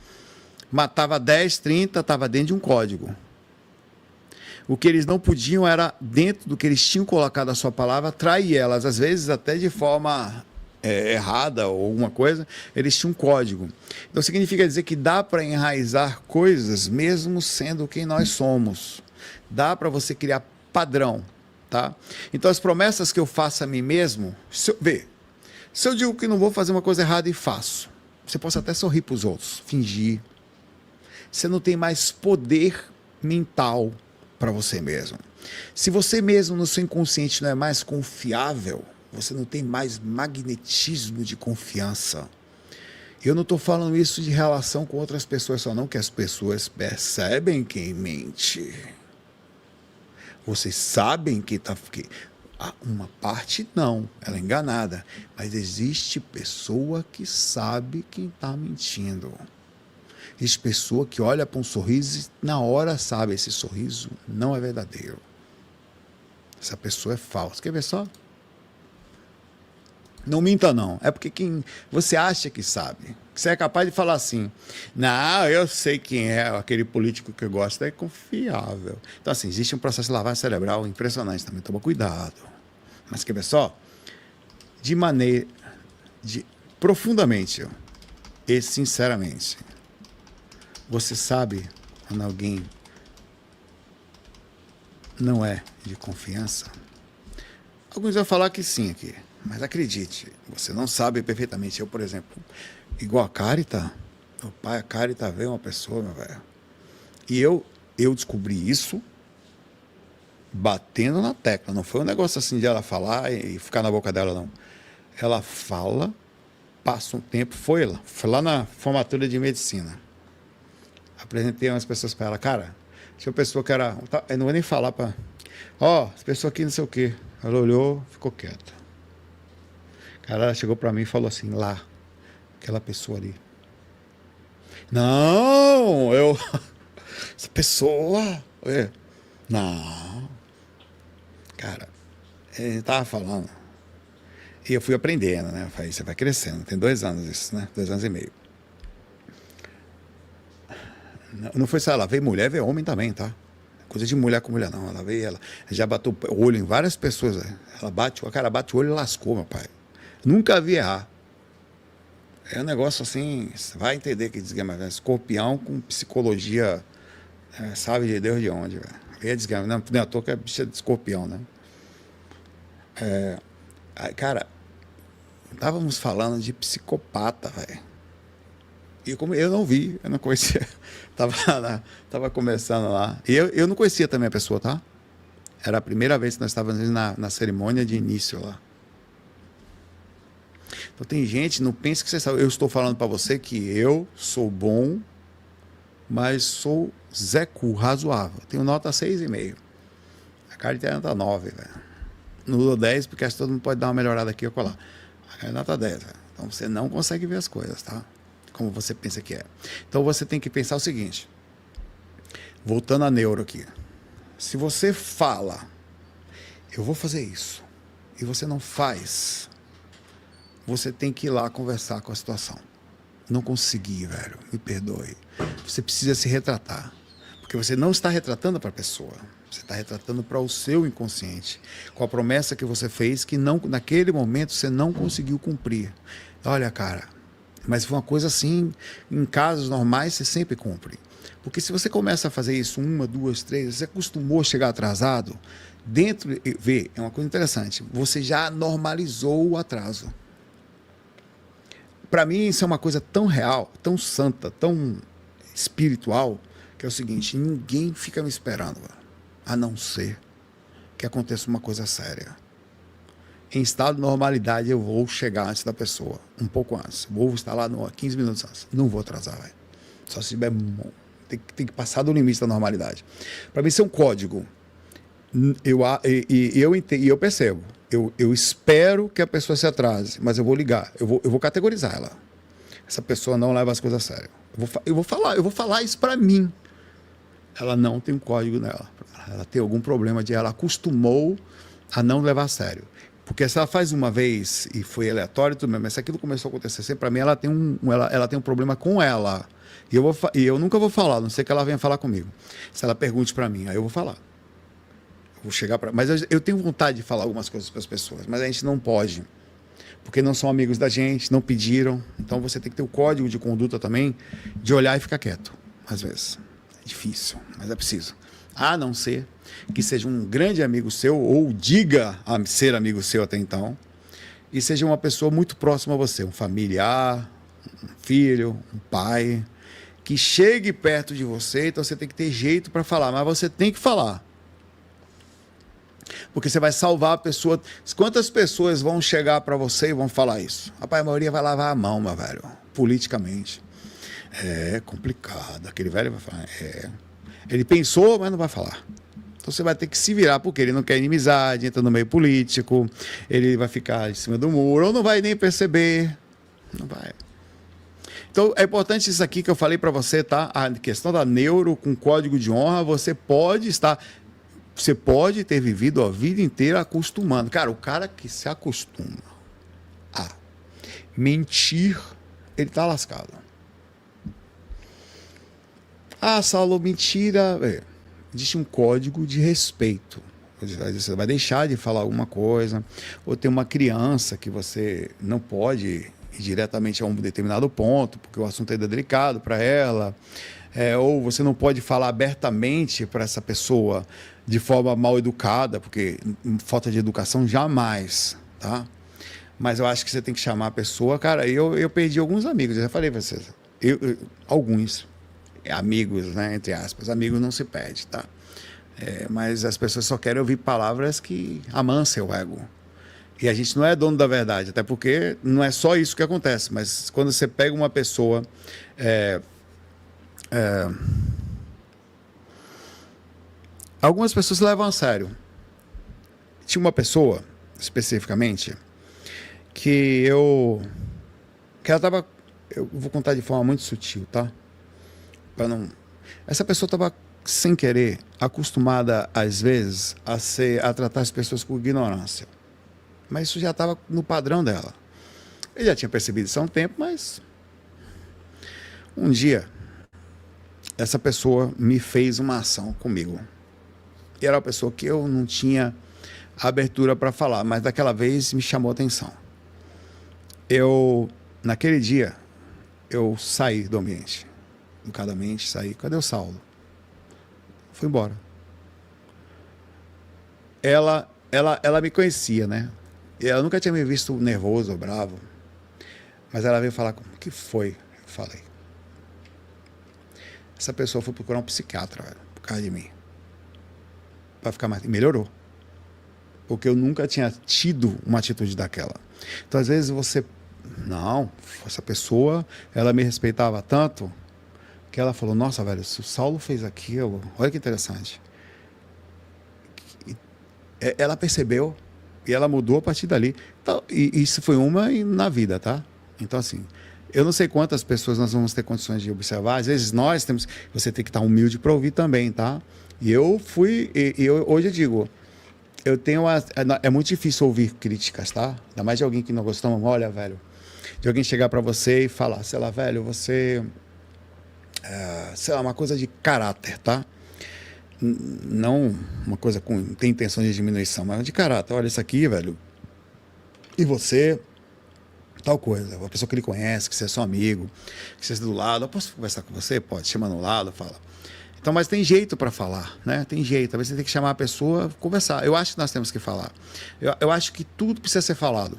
matava 10, 30, estava dentro de um código. O que eles não podiam era, dentro do que eles tinham colocado a sua palavra, trair elas, às vezes até de forma errada ou alguma coisa, eles tinham um código. Então significa dizer que dá para enraizar coisas mesmo sendo quem nós somos. Dá para você criar padrão, tá? Então as promessas que eu faço a mim mesmo, se eu digo que não vou fazer uma coisa errada e faço, você pode até sorrir para os outros, fingir. Você não tem mais poder mental para você mesmo. Se você mesmo no seu inconsciente não é mais confiável, você não tem mais magnetismo de confiança. Eu não estou falando isso de relação com outras pessoas só não, que as pessoas percebem quem mente. Vocês sabem que está... Uma parte não, ela é enganada. Mas existe pessoa que sabe quem está mentindo. Existe pessoa que olha para um sorriso e na hora sabe, esse sorriso não é verdadeiro. Essa pessoa é falsa. Quer ver só? Não minta não, é porque quem você acha que sabe. Você é capaz de falar assim, não, eu sei quem é, aquele político que eu gosto é confiável. Então assim, existe um processo de lavagem cerebral impressionante também, toma cuidado. Mas quer ver só? Profundamente e sinceramente, você sabe quando alguém não é de confiança? Alguns vão falar que sim aqui, mas acredite, você não sabe perfeitamente. Eu, por exemplo, igual a Carita, meu pai, a Carita vê uma pessoa, meu velho, e eu descobri isso batendo na tecla. Não foi um negócio assim de ela falar e ficar na boca dela, não. Ela fala, passa um tempo, foi lá na formatura de medicina. Apresentei umas pessoas para ela, cara, tinha uma pessoa que era, eu não vou nem falar para, essa pessoa aqui não sei o quê. Ela olhou, ficou quieta. Cara, ela chegou para mim e falou assim, lá, aquela pessoa ali. Não, eu... Essa pessoa... É. Não. Cara, ele tava falando. E eu fui aprendendo, né? Falei, você vai crescendo. Tem 2 anos isso, né? 2 anos e meio. Não foi só ela, veio mulher, veio homem também, tá? Coisa de mulher com mulher, não. Ela veio, ela já bateu o olho em várias pessoas. Né? Ela bate, o cara bate o olho e lascou, meu pai. Nunca vi errar. É um negócio assim, você vai entender que desgrama, né? Escorpião com psicologia, sabe de Deus de onde, velho. É desgrama, não é à toa que é bicha de escorpião, né? Cara, estávamos falando de psicopata, velho. E como eu não vi, eu não conhecia. Tava começando lá. E eu não conhecia também a pessoa, tá? Era a primeira vez que nós estávamos na cerimônia de início lá. Então tem gente, não pense que você sabe. Eu estou falando para você que eu sou bom, mas sou Zé Cu, razoável. Tenho nota 6,5. A carteira nota 9, velho. Não dou 10 porque acho que todo mundo pode dar uma melhorada aqui ou colar. A carteira nota 10, velho. Então você não consegue ver as coisas, tá? Como você pensa que é. Então você tem que pensar o seguinte. Voltando a neuro aqui. Se você fala, eu vou fazer isso, e você não faz, você tem que ir lá conversar com a situação. Não consegui, velho, me perdoe. Você precisa se retratar. Porque você não está retratando para a pessoa. Você está retratando para o seu inconsciente. Com a promessa que você fez que não, naquele momento você não conseguiu cumprir. Olha, cara, mas foi uma coisa assim, em casos normais você sempre cumpre. Porque se você começa a fazer isso 1, 2, 3, você acostumou a chegar atrasado, dentro, vê, é uma coisa interessante, você já normalizou o atraso. Para mim isso é uma coisa tão real, tão santa, tão espiritual, que é o seguinte, ninguém fica me esperando, a não ser que aconteça uma coisa séria. Em estado de normalidade eu vou chegar antes da pessoa, um pouco antes. Vou estar lá 15 minutos antes. Não vou atrasar, velho. Só se tiver... Tem que passar do limite da normalidade. Para mim isso é um código. Eu percebo. Eu espero que a pessoa se atrase, mas eu vou ligar. Eu vou categorizar ela. Essa pessoa não leva as coisas a sério. Eu vou falar isso para mim. Ela não tem um código nela. Ela tem algum problema ela acostumou a não levar a sério. Porque se ela faz uma vez e foi aleatório, tudo bem, mas se aquilo começou a acontecer sempre, para mim ela tem um problema com ela. E eu nunca vou falar, a não ser que ela venha falar comigo. Se ela pergunte para mim, aí eu vou falar. Eu vou chegar para. Mas eu tenho vontade de falar algumas coisas para as pessoas, mas a gente não pode. Porque não são amigos da gente, não pediram. Então você tem que ter o código de conduta também, de olhar e ficar quieto, às vezes. É difícil, mas é preciso. A não ser que seja um grande amigo seu, ou diga a ser amigo seu até então, e seja uma pessoa muito próxima a você, um familiar, um filho, um pai, que chegue perto de você, então você tem que ter jeito para falar, mas você tem que falar. Porque você vai salvar a pessoa. Quantas pessoas vão chegar para você e vão falar isso? Rapaz, a maioria vai lavar a mão, meu velho, politicamente. É complicado. Aquele velho vai falar, ele pensou, mas não vai falar. Então você vai ter que se virar, porque ele não quer inimizade, entra no meio político, ele vai ficar em cima do muro, ou não vai nem perceber. Não vai. Então é importante isso aqui que eu falei para você, tá? A questão da neuro com código de honra, você pode ter vivido a vida inteira acostumando. Cara, o cara que se acostuma a mentir, ele tá lascado. Ah, Saulo, mentira. Existe um código de respeito. Você vai deixar de falar alguma coisa, ou tem uma criança que você não pode ir diretamente a um determinado ponto, porque o assunto é delicado para ela, ou você não pode falar abertamente para essa pessoa de forma mal educada, porque falta de educação jamais, tá? Mas eu acho que você tem que chamar a pessoa. Cara, eu perdi alguns amigos, eu já falei para vocês, alguns amigos, né, entre aspas, amigos não se perde, tá? Mas as pessoas só querem ouvir palavras que amansem o ego. E a gente não é dono da verdade, até porque não é só isso que acontece, mas quando você pega uma pessoa... algumas pessoas levam a sério. Tinha uma pessoa, especificamente, que eu... Que ela tava... Eu vou contar de forma muito sutil, tá? Pra não... Essa pessoa tava, sem querer, acostumada, às vezes, a tratar as pessoas com ignorância. Mas isso já estava no padrão dela. Eu já tinha percebido isso há um tempo, mas... Um dia, essa pessoa me fez uma ação comigo. E era uma pessoa que eu não tinha abertura para falar, mas daquela vez me chamou a atenção. Naquele dia, eu saí do ambiente. Educadamente, saí. Cadê o Saulo? Foi embora. Ela me conhecia, né? Ela nunca tinha me visto nervoso ou bravo. Mas ela veio falar comigo. O que foi? Eu falei. Essa pessoa foi procurar um psiquiatra, velho, por causa de mim. Pra ficar mais... E melhorou. Porque eu nunca tinha tido uma atitude daquela. Então, às vezes, você... Não, essa pessoa, ela me respeitava tanto que ela falou, nossa, velho, se o Saulo fez aquilo, olha que interessante. Ela percebeu e ela mudou a partir dali. Então, e isso foi uma na vida, tá? Então, assim, eu não sei quantas pessoas nós vamos ter condições de observar. Às vezes nós temos... Você tem que estar humilde para ouvir também, tá? E eu fui... hoje eu digo... Eu tenho... É muito difícil ouvir críticas, tá? Ainda mais de alguém que não gostou. Olha, velho... De alguém chegar para você e falar, sei lá, velho, você... sei lá, uma coisa de caráter, tá? Não uma coisa com... Tem intenção de diminuição, mas de caráter. Olha, isso aqui, velho... E você... Tal coisa, uma pessoa que ele conhece, que você é seu amigo, que você é do lado, eu posso conversar com você? Pode, chama no lado, fala. Então, mas tem jeito para falar, né? Tem jeito, talvez você tem que chamar a pessoa, conversar. Eu acho que nós temos que falar. Eu acho que tudo precisa ser falado.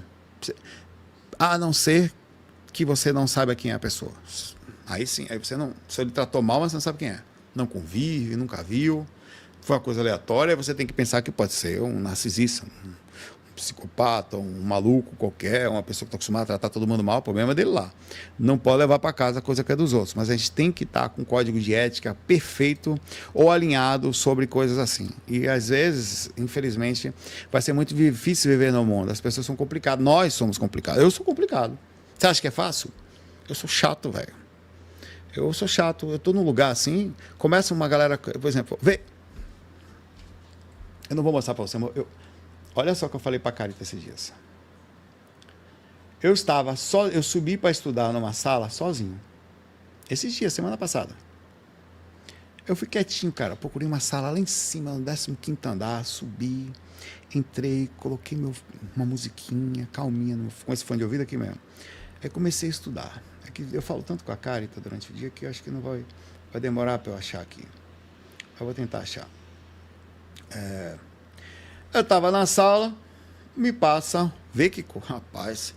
A não ser que você não saiba quem é a pessoa. Aí sim, aí você não... Se ele tratou mal, mas você não sabe quem é. Não convive, nunca viu, foi uma coisa aleatória, você tem que pensar que pode ser um narcisista, psicopata, um maluco qualquer, uma pessoa que está acostumada a tratar todo mundo mal, o problema é dele lá. Não pode levar para casa a coisa que é dos outros, mas a gente tem que estar com um código de ética perfeito ou alinhado sobre coisas assim. E às vezes, infelizmente, vai ser muito difícil viver no mundo. As pessoas são complicadas, nós somos complicados. Eu sou complicado. Você acha que é fácil? Eu sou chato, velho. Eu sou chato. Eu estou num lugar assim, começa uma galera, por exemplo, vê. Eu não vou mostrar para você, olha só o que eu falei para a Carita esses dias. Eu subi para estudar numa sala sozinho. Esses dias, semana passada. Eu fui quietinho, cara. Procurei uma sala lá em cima, no 15º andar, subi, entrei, coloquei uma musiquinha, calminha, com esse fone de ouvido aqui mesmo. Aí comecei a estudar. É que eu falo tanto com a Carita durante o dia que eu acho que não vai demorar para eu achar aqui. Eu vou tentar achar. Eu estava na sala, me passa, vê que, rapaz,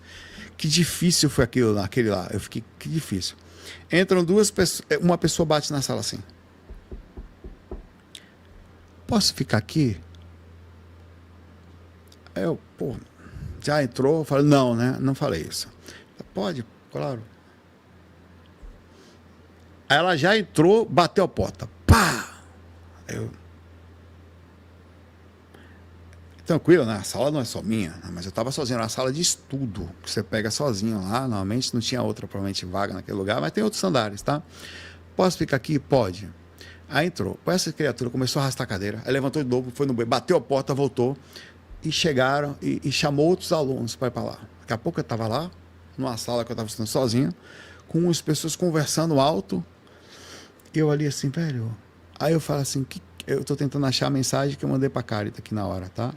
que difícil foi aquele lá. Eu fiquei, que difícil. Entram duas pessoas, uma pessoa bate na sala assim. Posso ficar aqui? Aí eu, pô, já entrou? Eu falei, não, né? Não falei isso. Pode, claro. Aí ela já entrou, bateu a porta. Pá! Tranquilo, né? A sala não é só minha, mas eu estava sozinho, era uma sala de estudo, que você pega sozinho lá, normalmente não tinha outra, provavelmente, vaga naquele lugar, mas tem outros andares, tá? Posso ficar aqui? Pode. Aí entrou, essa criatura começou a arrastar a cadeira, aí levantou de novo, foi no banheiro, bateu a porta, voltou, e chegaram, e chamou outros alunos para ir para lá. Daqui a pouco eu estava lá, numa sala que eu estava estudando sozinho, com as pessoas conversando alto, e eu ali assim, velho, aí eu falo assim, eu estou tentando achar a mensagem que eu mandei para a Carita aqui na hora, tá?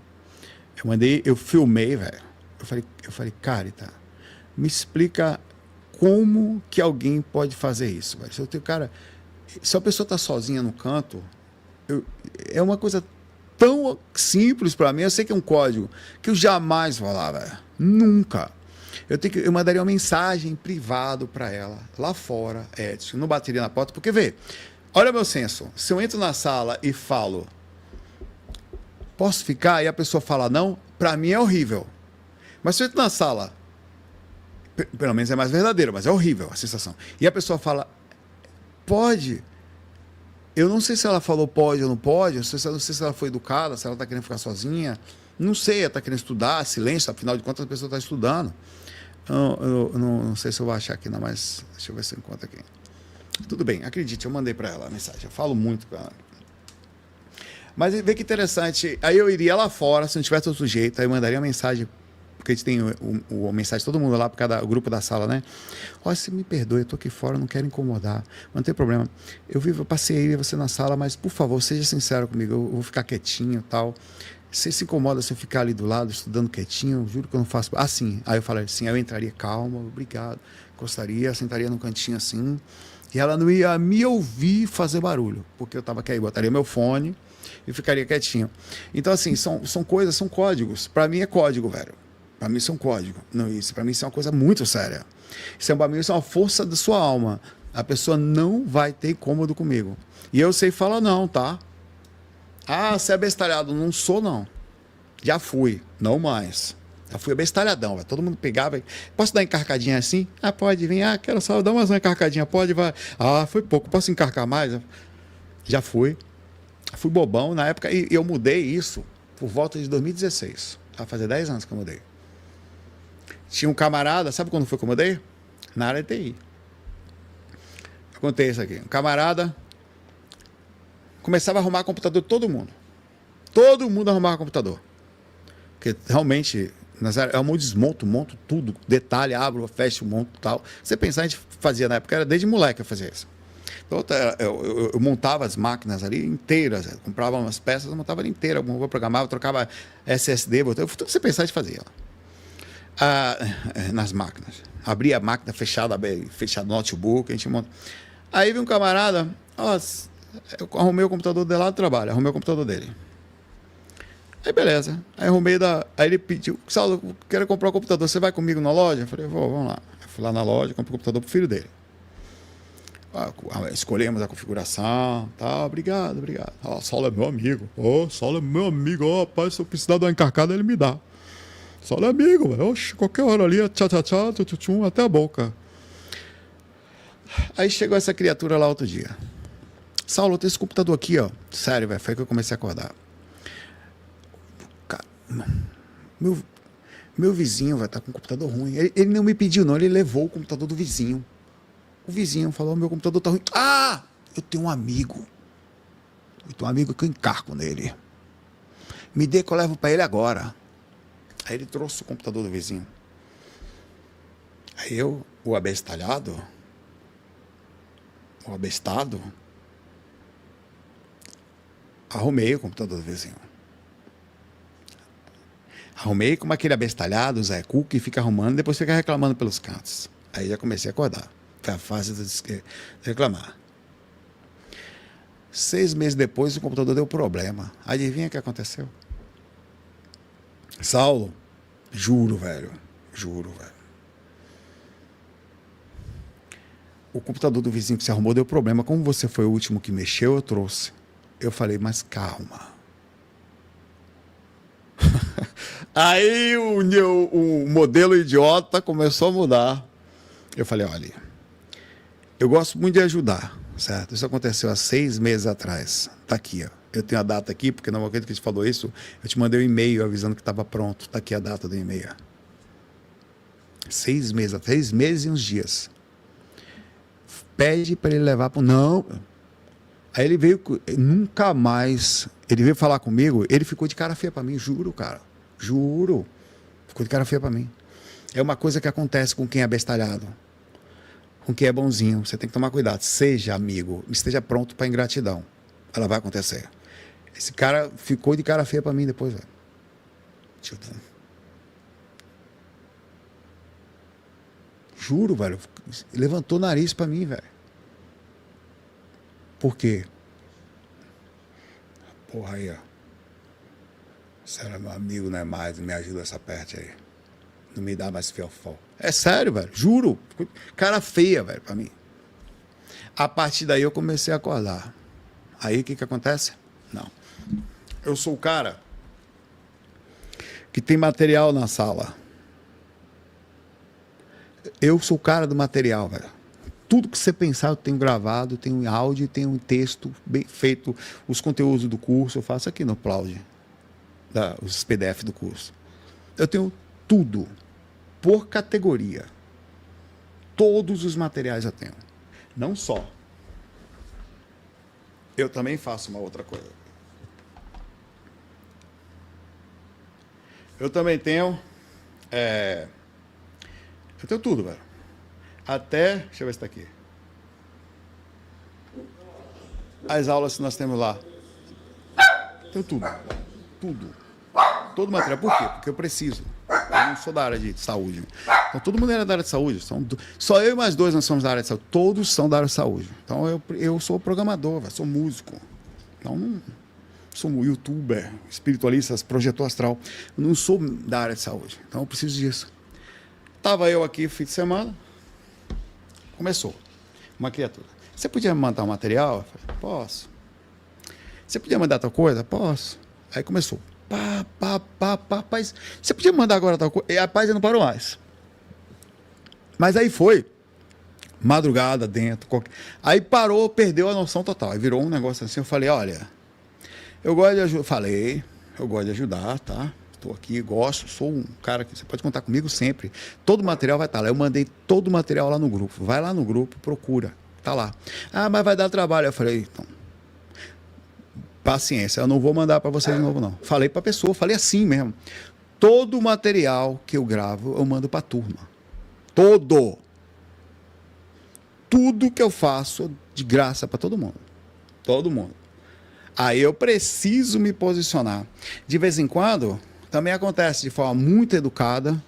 Eu filmei, velho. Eu falei, Carita, me explica como que alguém pode fazer isso, velho. Se a pessoa tá sozinha no canto, é uma coisa tão simples para mim. Eu sei que é um código que eu jamais vou lá, velho. Nunca. Eu mandaria uma mensagem privado para ela, lá fora, ético. Não bateria na porta, porque, vê, olha o meu senso. Se eu entro na sala e falo, posso ficar? E a pessoa fala não, para mim é horrível. Mas se eu entro na sala, pelo menos é mais verdadeiro, mas é horrível a sensação. E a pessoa fala, pode. Eu não sei se ela falou pode ou não pode, eu não sei se ela foi educada, se ela está querendo ficar sozinha. Não sei, ela está querendo estudar, silêncio, afinal de contas a pessoa está estudando. Não sei se eu vou achar aqui, não, mas deixa eu ver se eu encontro aqui. Tudo bem, acredite, eu mandei para ela a mensagem, eu falo muito com ela. Mas vê que interessante, aí eu iria lá fora, se não tivesse outro jeito, aí eu mandaria uma mensagem, porque a gente tem a mensagem de todo mundo lá, por cada grupo da sala, né? Olha, você me perdoe, eu tô aqui fora, não quero incomodar, não tem problema. Eu passei aí você na sala, mas por favor, seja sincero comigo, eu vou ficar quietinho e tal. Você se incomoda se eu ficar ali do lado, estudando quietinho? Eu juro que eu não faço. Ah, sim. Aí eu falei assim, eu entraria calma, obrigado. Gostaria, sentaria num cantinho assim. E ela não ia me ouvir fazer barulho, porque eu estava aqui, botaria meu fone e ficaria quietinho. Então, assim, são coisas, são códigos. Para mim é código, velho. Para mim isso é um código. Não, isso, para mim isso é uma coisa muito séria. Para mim isso é uma força da sua alma. A pessoa não vai ter incômodo comigo. E eu sei falar não, tá? Ah, você é bestalhado. Não sou, não. Já fui. Não mais. Já fui bestalhadão. Véio. Todo mundo pegava. Posso dar encarcadinha assim? Ah, pode vir. Ah, quero só dar mais uma encarcadinha. Pode, vai. Ah, foi pouco. Posso encarcar mais? Já fui. Fui bobão na época. E eu mudei isso por volta de 2016. Vai fazer 10 anos que eu mudei. Tinha um camarada. Sabe quando foi que eu mudei? Na área de TI. Eu contei isso aqui. Um camarada começava a arrumar computador de todo mundo. Todo mundo arrumava computador. Porque realmente, eu desmonto, monto tudo, detalhe, abro, fecho, monto e tal. Você pensar, a gente fazia na época, era desde moleque eu fazia isso. Então, eu montava as máquinas ali inteiras, comprava umas peças, eu montava ali inteira, eu programava, trocava SSD, tudo que você pensar, a gente fazia. Nas máquinas. Abria a máquina fechada notebook, a gente monta. Aí veio um camarada, eu arrumei o computador dele lá do trabalho, arrumei o computador dele. Aí beleza. Aí aí ele pediu, Saulo, eu quero comprar um computador, você vai comigo na loja? Eu falei, vamos lá. Eu fui lá na loja, comprei um computador pro filho dele. Escolhemos a configuração, tá, obrigado. Saulo é meu amigo. Saulo é meu amigo, rapaz, se eu precisar dar uma encarcada, ele me dá. Saulo é amigo, velho. Oxe, qualquer hora ali, tchum, até a boca. Aí chegou essa criatura lá outro dia. Saulo, tem esse computador aqui, ó. Sério, velho, foi que eu comecei a acordar. Cara, meu vizinho vai estar com um computador ruim. Ele não me pediu, não, ele levou o computador do vizinho. O vizinho falou, meu computador tá ruim. Ah, eu tenho um amigo. Que eu encarco nele. Me dê que eu levo para ele agora. Aí ele trouxe o computador do vizinho. Aí eu, o abestado, arrumei o computador do vizinho. Arrumei como aquele abestalhado, Zé Cu, que fica arrumando, depois fica reclamando pelos cantos. Aí já comecei a acordar. Foi a fase de reclamar. 6 meses depois, o computador deu problema. Adivinha o que aconteceu? Saulo, juro, velho. O computador do vizinho que se arrumou deu problema. Como você foi o último que mexeu, eu trouxe. Eu falei, mas calma. Aí o modelo idiota começou a mudar. Eu falei, olha, eu gosto muito de ajudar, certo? Isso aconteceu há 6 meses atrás. Tá aqui, ó. Eu tenho a data aqui, porque na momento que a gente falou isso, eu te mandei um e-mail avisando que estava pronto. Tá aqui a data do e-mail. 6 meses, 3 meses e uns dias. Pede para ele levar para... Não. Aí ele veio, nunca mais, ele veio falar comigo, ele ficou de cara feia para mim, juro, cara. Juro. Ficou de cara feia para mim. É uma coisa que acontece com quem é bestalhado. Com quem é bonzinho. Você tem que tomar cuidado. Seja amigo. Esteja pronto para ingratidão. Ela vai acontecer. Esse cara ficou de cara feia para mim depois, velho. Juro, velho. Levantou o nariz para mim, velho. Por quê? Porra aí, ó. Você era meu amigo, não é mais. Me ajuda essa parte aí. Não me dá mais fiofó. É sério, velho. Juro. Cara feia, velho, pra mim. A partir daí eu comecei a acordar. Aí o que acontece? Não. Eu sou o cara que tem material na sala. Eu sou o cara do material, velho. Tudo que você pensar eu tenho gravado, tenho áudio, tenho um texto bem feito. Os conteúdos do curso eu faço aqui no Cloud. os PDF do curso. Eu tenho tudo, por categoria. Todos os materiais eu tenho. Não só. Eu também faço uma outra coisa. Eu também tenho... eu tenho tudo, velho. Até... Deixa eu ver se está aqui. As aulas que nós temos lá. Tenho tudo. Tudo. Todo o material. Por quê? Porque eu preciso. Eu não sou da área de saúde. Então, todo mundo era da área de saúde. Só eu e mais dois nós somos da área de saúde. Todos são da área de saúde. Então, eu sou programador, véio, sou músico. Então, não sou um youtuber, espiritualista, projetor astral. Eu não sou da área de saúde. Então, eu preciso disso. Estava eu aqui, fim de semana. Começou. Uma criatura. Você podia me mandar um material? Eu falei, posso. Você podia mandar tal coisa? Posso. Aí começou. Rapaz, você podia mandar agora tal coisa? E a rapaz, não parou mais. Mas aí foi. Madrugada dentro. Aí parou, perdeu a noção total. Aí virou um negócio assim. Eu falei, olha, eu gosto de ajudar. Falei, eu gosto de ajudar, tá? Estou aqui, gosto, sou um cara que você pode contar comigo sempre. Todo o material vai estar lá. Eu mandei todo o material lá no grupo. Vai lá no grupo, procura. Tá lá. Ah, mas vai dar trabalho. Eu falei, então, paciência, eu não vou mandar para você de novo, não. Falei para a pessoa, falei assim mesmo. Todo o material que eu gravo, eu mando para a turma. Todo. Tudo que eu faço de graça para todo mundo. Todo mundo. Aí eu preciso me posicionar. De vez em quando, também acontece de forma muito educada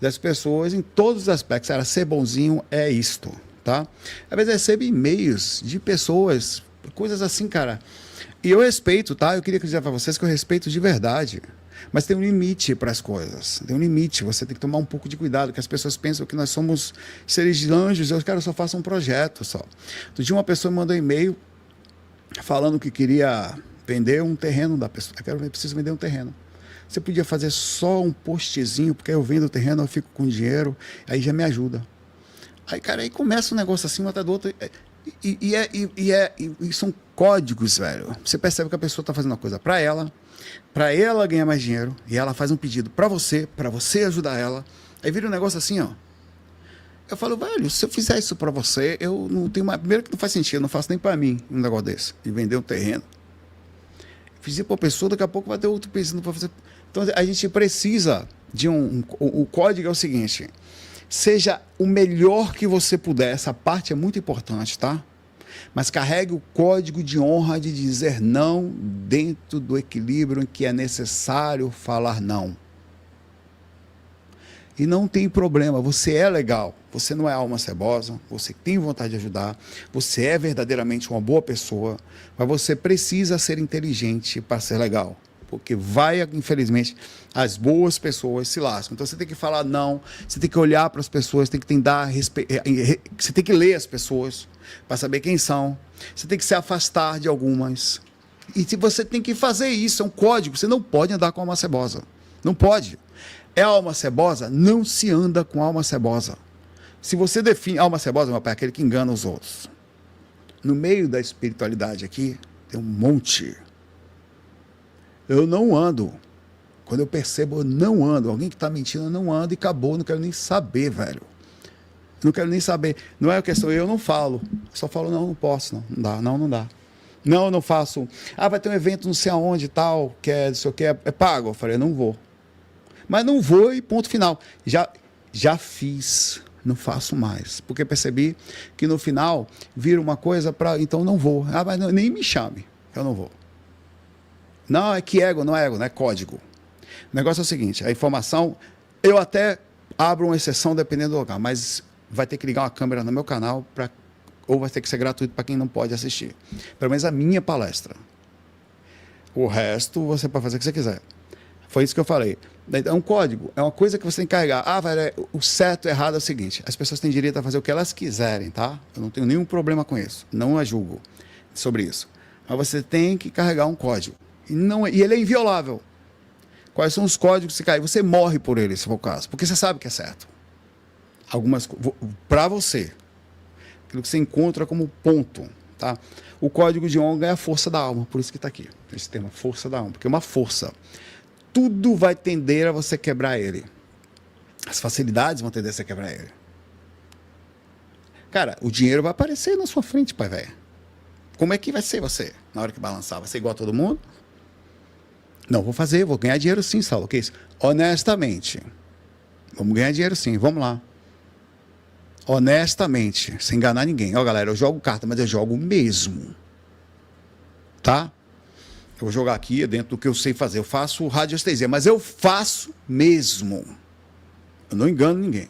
das pessoas em todos os aspectos. Era ser bonzinho é isto, tá? Às vezes eu recebo e-mails de pessoas, coisas assim, cara. E eu respeito, tá? Eu queria dizer para vocês que eu respeito de verdade. Mas tem um limite para as coisas. Tem um limite. Você tem que tomar um pouco de cuidado, que as pessoas pensam que nós somos seres de anjos. Eu, cara, só faço um projeto só. Outro dia uma pessoa me mandou um e-mail falando que queria vender um terreno da pessoa. Eu preciso vender um terreno. Você podia fazer só um postzinho, porque eu vendo o terreno, eu fico com dinheiro, aí já me ajuda. Aí, cara, aí começa um negócio assim, um atrás do outro. E são códigos, velho. Você percebe que a pessoa está fazendo uma coisa para ela ganhar mais dinheiro, e ela faz um pedido para você ajudar ela. Aí vira um negócio assim, ó. Eu falo, velho, se eu fizer isso para você, eu não tenho mais. Primeiro que não faz sentido, eu não faço nem para mim um negócio desse, de vender um terreno. Fiz isso para a pessoa, daqui a pouco vai ter outro pensando para fazer. Então a gente precisa de o código é o seguinte: seja o melhor que você puder, essa parte é muito importante, tá? Mas carregue o código de honra de dizer não dentro do equilíbrio em que é necessário falar não. E não tem problema, você é legal, você não é alma cebosa, você tem vontade de ajudar, você é verdadeiramente uma boa pessoa, mas você precisa ser inteligente para ser legal. Porque infelizmente, as boas pessoas se lascam. Então você tem que falar não, você tem que olhar para as pessoas, tem que tentar você tem que ler as pessoas para saber quem são. Você tem que se afastar de algumas. E se você tem que fazer isso, é um código, você não pode andar com alma cebosa. Não pode. É alma cebosa? Não se anda com alma cebosa. Se você define alma cebosa, meu pai, é aquele que engana os outros. No meio da espiritualidade aqui, tem um monte. Eu não ando. Quando eu percebo, eu não ando. Alguém que está mentindo, eu não ando e acabou. Não quero nem saber, velho. Não quero nem saber. Não é a questão, eu não falo. Só falo, não posso, não. Não dá, não dá. Não, eu não faço. Ah, vai ter um evento não sei aonde e tal, que é, não sei o que, é pago. Eu falei, não vou. Mas não vou e ponto final. Já fiz, não faço mais. Porque percebi que no final vira uma coisa para. Então não vou. Ah, mas não, nem me chame, eu não vou. Não, é que ego, não é código. O negócio é o seguinte, a informação, eu até abro uma exceção dependendo do lugar, mas vai ter que ligar uma câmera no meu canal, ou vai ter que ser gratuito para quem não pode assistir. Pelo menos a minha palestra. O resto, você pode fazer o que você quiser. Foi isso que eu falei. É um código, é uma coisa que você tem que carregar. Ah, velho, o certo e o errado é o seguinte, as pessoas têm direito a fazer o que elas quiserem, tá? Eu não tenho nenhum problema com isso, não a julgo sobre isso. Mas você tem que carregar um código. E ele é inviolável. Quais são os códigos que você cai? Você morre por ele, se for o caso, porque você sabe que é certo. Algumas para você, aquilo que você encontra como ponto, tá? O código de honra é a força da alma, por isso que está aqui, esse tema, força da alma, porque é uma força. tudo vai tender a você quebrar ele. As facilidades vão tender a você quebrar ele. Cara, o dinheiro vai aparecer na sua frente, pai velho. Como é que vai ser você na hora que balançar? Vai ser igual a todo mundo? Não, vou ganhar dinheiro sim, Saulo. O que é isso? Honestamente. Vamos ganhar dinheiro sim, vamos lá. Honestamente, sem enganar ninguém. Ó, galera, eu jogo carta, mas eu jogo mesmo. Tá? Eu vou jogar aqui dentro do que eu sei fazer. Eu faço radiestesia, mas eu faço mesmo. Eu não engano ninguém.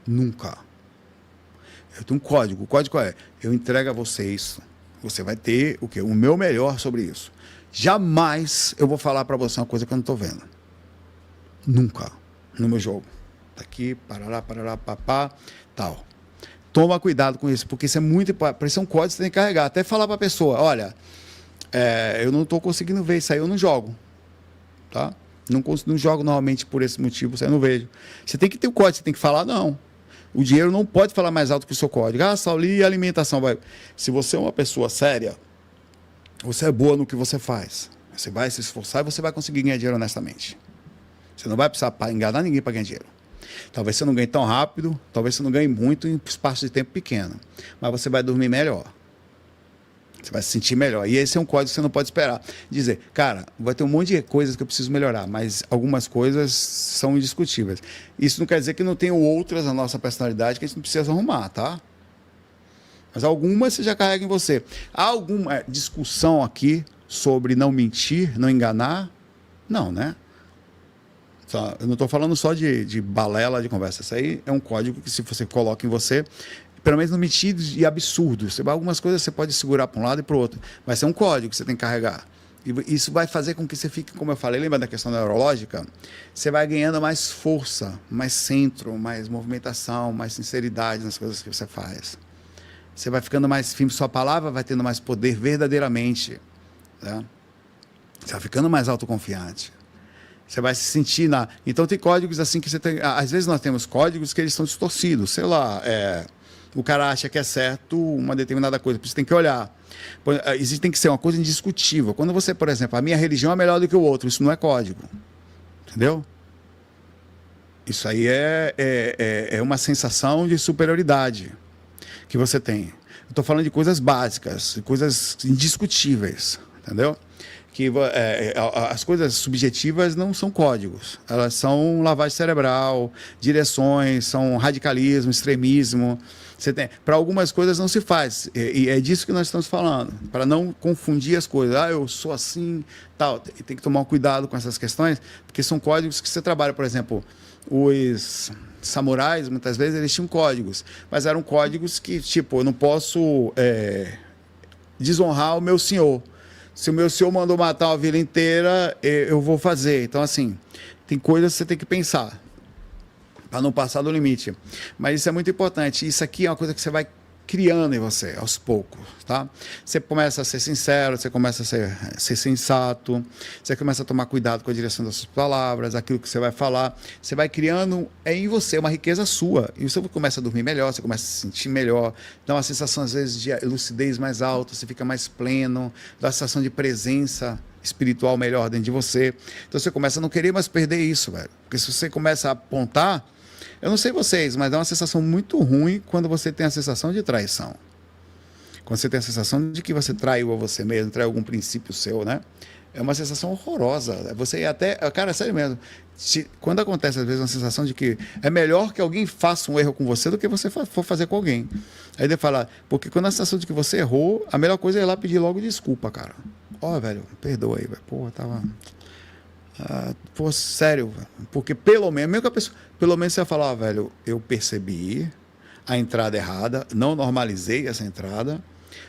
Nunca. Eu tenho um código. O código é: eu entrego a vocês. Você vai ter o quê? O meu melhor sobre isso. Jamais eu vou falar para você uma coisa que eu não estou vendo. Nunca. No meu jogo. Tá aqui, parará, papá, tal. Toma cuidado com isso, porque isso é muito importante. Isso é um código que você tem que carregar. Até falar para a pessoa: olha, eu não estou conseguindo ver isso aí, eu não jogo. Tá? Não jogo normalmente por esse motivo, isso aí eu não vejo. Você tem que ter o código, você tem que falar não. O dinheiro não pode falar mais alto que o seu código. Ah, Saulo, e alimentação? Se você é uma pessoa séria, você é boa no que você faz. Você vai se esforçar e você vai conseguir ganhar dinheiro honestamente. Você não vai precisar enganar ninguém para ganhar dinheiro. Talvez você não ganhe tão rápido, talvez você não ganhe muito em espaço de tempo pequeno. Mas você vai dormir melhor. Você vai se sentir melhor. E esse é um código que você não pode esperar. Dizer, cara, vai ter um monte de coisas que eu preciso melhorar, mas algumas coisas são indiscutíveis. Isso não quer dizer que não tenham outras na nossa personalidade que a gente não precisa arrumar, tá? Mas algumas você já carrega em você. Há alguma discussão aqui sobre não mentir, não enganar? Não, né? Eu não estou falando só de balela de conversa. Isso aí é um código que, se você coloca em você, pelo menos não mentir e absurdos. Algumas coisas você pode segurar para um lado e para o outro. Vai ser um código que você tem que carregar. E isso vai fazer com que você fique, como eu falei, lembra da questão neurológica? Você vai ganhando mais força, mais centro, mais movimentação, mais sinceridade nas coisas que você faz. Você vai ficando mais firme, sua palavra vai tendo mais poder verdadeiramente. Né? Você vai ficando mais autoconfiante. Você vai se sentir na... Então tem códigos assim que você tem... Às vezes nós temos códigos que eles estão distorcidos. Sei lá, o cara acha que é certo uma determinada coisa, por isso tem que olhar. Tem que ser uma coisa indiscutível. Quando você, por exemplo, a minha religião é melhor do que o outro, isso não é código. Entendeu? Isso aí é uma sensação de superioridade que você tem. Eu estou falando de coisas básicas, de coisas indiscutíveis, entendeu? Que as coisas subjetivas não são códigos, elas são lavagem cerebral, direções, são radicalismo, extremismo. Para algumas coisas não se faz, e é disso que nós estamos falando, para não confundir as coisas. Eu sou assim, tal. E tem que tomar um cuidado com essas questões, porque são códigos que você trabalha. Por exemplo, os samurais, muitas vezes, eles tinham códigos, mas eram códigos que, tipo, eu não posso desonrar o meu senhor. Se o meu senhor mandou matar uma vila inteira, eu vou fazer. Então, assim, tem coisas que você tem que pensar para não passar do limite. Mas isso é muito importante. Isso aqui é uma coisa que você vai criando em você, aos poucos, tá? Você começa a ser sincero, você começa a ser sensato, você começa a tomar cuidado com a direção das suas palavras, aquilo que você vai falar. Você vai criando em você uma riqueza sua. E você começa a dormir melhor, você começa a se sentir melhor, dá uma sensação, às vezes, de lucidez mais alta, você fica mais pleno, dá uma sensação de presença espiritual melhor dentro de você. Então você começa a não querer mais perder isso, velho. Porque se você começa a apontar, eu não sei vocês, mas dá uma sensação muito ruim quando você tem a sensação de traição. Quando você tem a sensação de que você traiu a você mesmo, traiu algum princípio seu, né? É uma sensação horrorosa. Você até... Cara, sério mesmo. Quando acontece, às vezes, uma sensação de que é melhor que alguém faça um erro com você do que você for fazer com alguém. Aí ele fala, porque quando a sensação de que você errou, a melhor coisa é ir lá pedir logo desculpa, cara. Velho, perdoa aí, velho. Pô, tava... pô, sério, porque pelo menos, mesmo que a pessoa, pelo menos você vai falar, velho, eu percebi a entrada errada, não normalizei essa entrada,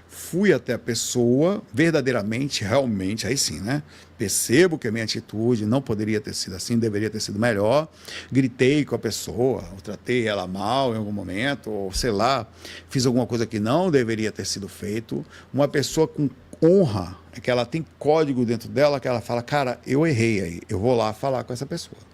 fui até a pessoa, verdadeiramente, realmente, aí sim, né? Percebo que a minha atitude não poderia ter sido assim, deveria ter sido melhor, gritei com a pessoa, ou tratei ela mal em algum momento, ou sei lá, fiz alguma coisa que não deveria ter sido feito. Uma pessoa com honra, é que ela tem código dentro dela, que ela fala, cara, eu errei aí, eu vou lá falar com essa pessoa.